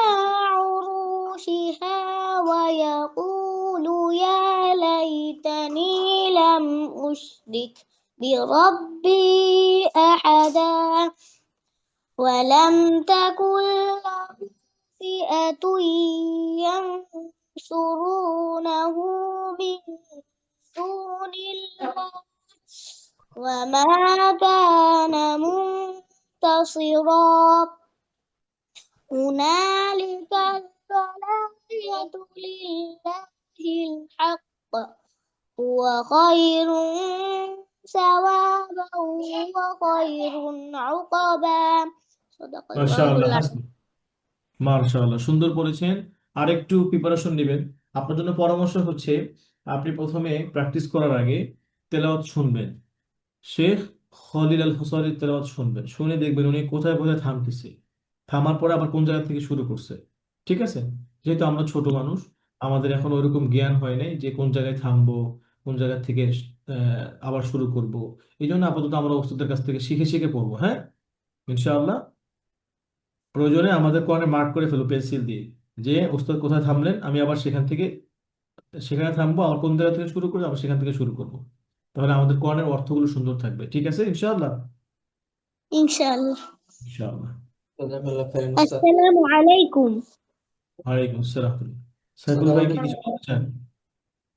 Speaker 8: عروشها ويقول يا ليتني لم أشرك بربي أحدا ولم تكن له فئة ينصرونه من دون الله وما كان منتصرا هنالك الولاية لله الحق هو خير ثوابا وخير عقبا صدق الله
Speaker 2: মাশাআল্লাহ,
Speaker 8: العظيم
Speaker 2: হাসন, মাশাআল্লাহ, সুন্দর বলেছেন। আর একটু প্রিপারেশন নেবেন। আপনার জন্য পরামর্শ হচ্ছে আপনি প্রথমে প্র্যাকটিস করার আগে তেলাওয়াত শুনবেন, শেখ খলিল আল হুসারির তেলাওয়াত শুনবেন, শুনে দেখবেন উনি কোথায় কোথায় থামতেছে, থামার পরে আবার কোন জায়গা থেকে শুরু করছে। ঠিক আছে, যেহেতু আমরা ছোট মানুষ, আমাদের এখন ওইরকম জ্ঞান হয় নাই যে কোন জায়গায় থামবো, কোন জায়গা থেকে আবার শুরু করব। এই জন্য আপাতত আমরা ওস্তাদের কাছ থেকে শিখে শিখে পড়বো, হ্যাঁ, ইনশাআল্লাহ। প্রয়োজনে আমাদের কোরআনে মার্ক করে ফেলো পেন্সিল দিয়ে, যে ওস্তাদ কোথায় থামলেন আমি আবার সেখানে থামবো, আবার কোন জায়গা থেকে শুরু করবো আবার সেখান থেকে শুরু করব। তাহলে আমাদের কোরআনের অর্থগুলো সুন্দর থাকবে, ঠিক আছে ইনশাআল্লাহ।
Speaker 8: ইনশাআল্লাহ।
Speaker 2: ইনশাআল্লাহ।
Speaker 3: জাযাকাল্লাহ খাইরান উস্তাদ।
Speaker 8: আসসালামু আলাইকুম।
Speaker 2: ওয়ালাইকুম আসসালাম।
Speaker 3: উস্তাদ
Speaker 2: সাইফুল ভাই কি
Speaker 3: আমাকে
Speaker 2: কিছু বলতে চান?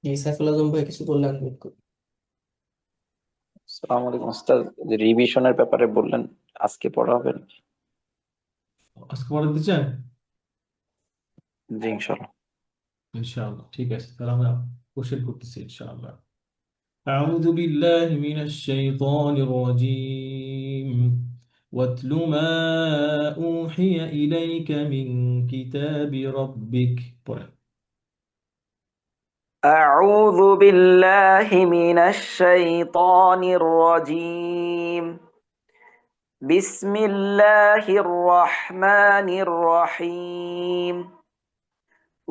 Speaker 3: জি সাইফুল আজম ভাই কিছু বললেন আনমিউট করুন।
Speaker 5: আসসালামু আলাইকুম ওস্তাদ, যে রিভিশনের ব্যাপারে বললেন আজকে পড়া হবে নাকি?
Speaker 2: আজকে পড়াতে চান?
Speaker 5: জি ইনশাআল্লাহ।
Speaker 2: ইনশাআল্লাহ, ঠিক আছে, তাহলে আমরা কোশ্চেন করতেছি ইনশাআল্লাহ। أعوذ بالله من الشيطان الرجيم. واتل ما أوحي إليك من كتاب ربك.
Speaker 5: أعوذ بالله من الشيطان الرجيم. بسم الله الرحمن الرحيم.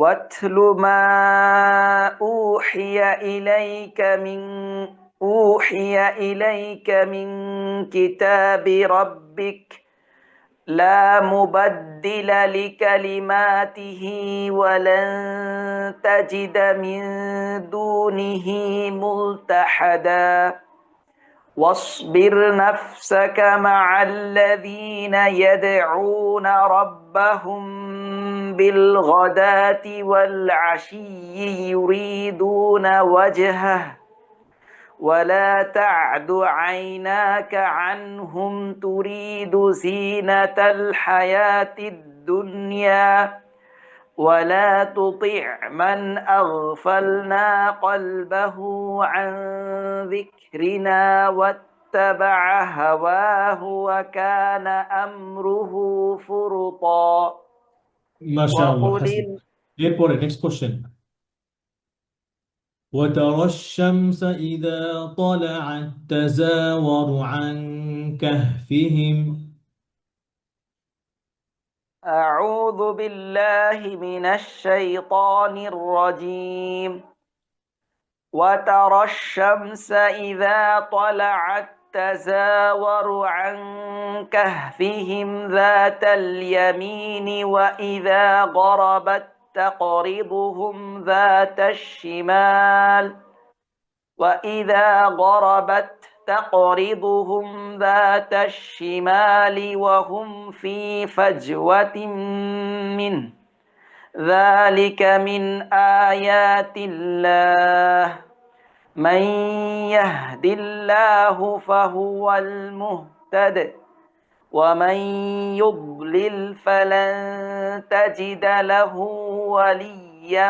Speaker 5: واتل ما أوحي إليك من كتاب ربك لا مبدل لكلماته ولن تجد من دونه ملتحدا. واصبر نفسك مع الذين يدعون ربهم بالغداة والعشي يريدون وجهه ولا تعد عيناك عنهم تريد زينة الحياة الدنيا ولا تطع من أغفلنا قلبه عن ذكرنا واتبع هواه وكان أمره فرطا.
Speaker 2: মাশাআল্লাহ,
Speaker 5: وقل
Speaker 2: হাসান। এরপরে নেক্সট কোশ্চেন। وترى الشمس إذا طلعت تزاور عن كهفهم.
Speaker 5: أعوذ بالله من الشيطان الرجيم. وترى الشمس إذا طلعت تزاور عن كهفهم ذات اليمين وإذا غربت تقرضهم ذات الشمال وهم في فجوة منه ذلك من آيات الله من يهد الله فهو المهتد ومن يضلل فلن تجد له وليا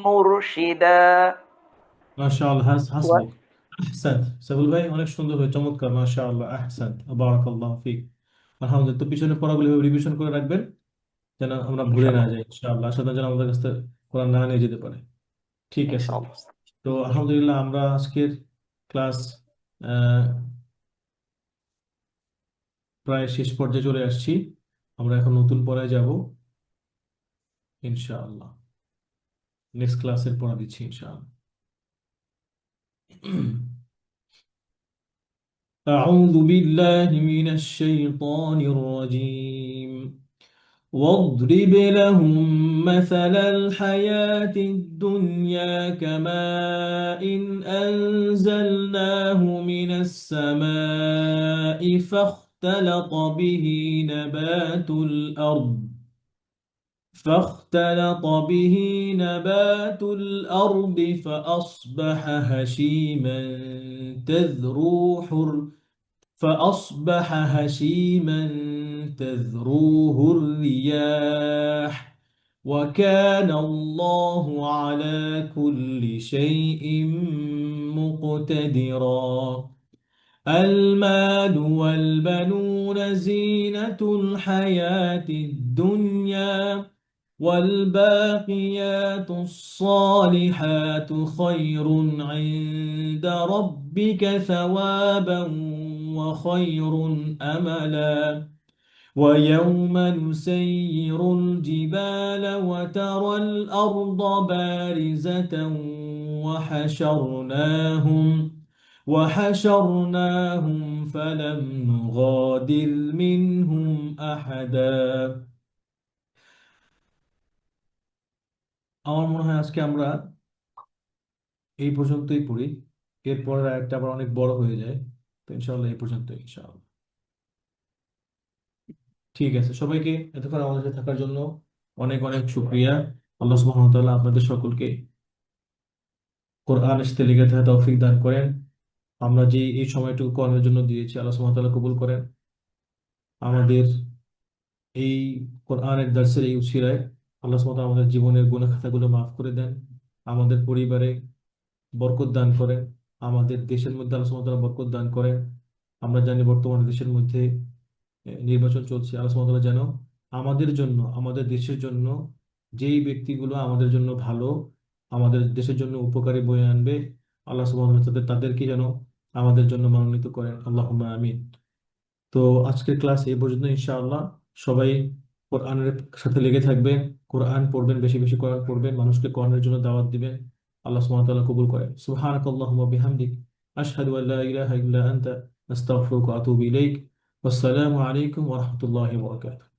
Speaker 5: مرشدا.
Speaker 2: মাশাআল্লাহ, হাসবুক। আহসান সাইফুল ভাই, অনেক সুন্দর হয়ে চমৎকার, মাশাআল্লাহ, আহসান, বারাকাল্লাহু ফিক। আলহামদুলিল্লাহ। তো পিছনে পড়াগুলো রিভিশন করে রাখবেন যেন আমরা ভুলে না যাই ইনশাআল্লাহ, সাথে যেন আমাদের কাছে কোরআন না নিয়ে যেতে পারে, ঠিক আছে।
Speaker 5: ইনশাআল্লাহ।
Speaker 2: তো আলহামদুলিল্লাহ, আমরা আজকের ক্লাস আহ, প্রায় শেষ পর্যায়ে চলে আসছি। আমরা এখন নতুন পড়ায় যাব ইনশাআল্লাহ। নেক্সট ক্লাসের পড়া দিচ্ছি ইনশাআল্লাহ। أعوذ بالله من الشيطان الرجيم. واضرب لهم مثل الحياة الدنيا كماء أنزلناه من السماء فاختلط به نبات الأرض فأصبح هشيما تذروه الرياح وكان الله على كل شيء مقتدرا. المال والبنون زينة الحياة الدنيا والباقيات الصالحات خير عند ربك ثوابا وخير أملا. ويوم نسير الجبال وترى الأرض بارزة وحشرناهم فلم نغادر منهم أحدا আমার মনে হয় আজকে আমরা এই পর্যন্তই পড়ি, এরপর একটা আবার অনেক বড় হয়ে যায়। তো ইনশাআল্লাহ এই পর্যন্ত ইনশাআল্লাহ। ঠিক আছে, সবাইকে এতক্ষণ আমাদের সাথে থাকার জন্য অনেক অনেক শুকরিয়া। আল্লাহ সুবহানাহু ওয়া তাআলা আপনাদের সকলকে কোরআন শিখতে লেগে থাকা তৌফিক দান করেন। আমরা যে এই সময়টুকু কোরআনের জন্য দিয়েছি, আল্লাহ সুবহানাহু ওয়া তাআলা কবুল করেন। আমাদের এই কোরআনের দার্সের এই উসিলায় আল্লাহ সুবহানাহু ওয়া তাআলা আমাদের জীবনের গুনাহ খাতাগুলো মাফ করে দেন, আমাদের পরিবারে বরকত দান করেন, আমাদের দেশের মধ্যে আল্লাহ সুবহানাহু ওয়া তাআলা বরকত দান করেন। আমরা জানি বর্তমানে দেশের মধ্যে নির্বাচন চলছে, আল্লাহ সুবহানাহু ওয়া তাআলা যেন আমাদের জন্য, আমাদের দেশের জন্য যেই ব্যক্তিগুলো আমাদের জন্য ভালো, আমাদের দেশের জন্য উপকারী বয়ে আনবে, আল্লাহ সুবহানাহু ওয়া তাআলা তাদেরকে যেন আমাদের জন্য মনোনীত করেন। আল্লাহুম্মা আমিন। তো আজকের ক্লাস এই পর্যন্ত ইনশাআল্লাহ। সবাই কোরআনের সাথে লেগে থাকবেন, কোরআন পড়বেন, বেশি বেশি কোরআন পড়বেন, মানুষকে কোরআনের জন্য দাওয়াত দিবেন। আল্লাহ সুবহানাহু ওয়া তাআলা কবুল করেন। সুবহানাকাল্লাহুম্মা বিহামদিক আশহাদু আল্লা ইলাহা ইল্লা আনতা আস্তাগফিরুকা ওয়া আতুবু ইলাইক। ওয়াসসালামু আলাইকুম ওয়া রাহমাতুল্লাহি ওয়া বারাকাতুহু।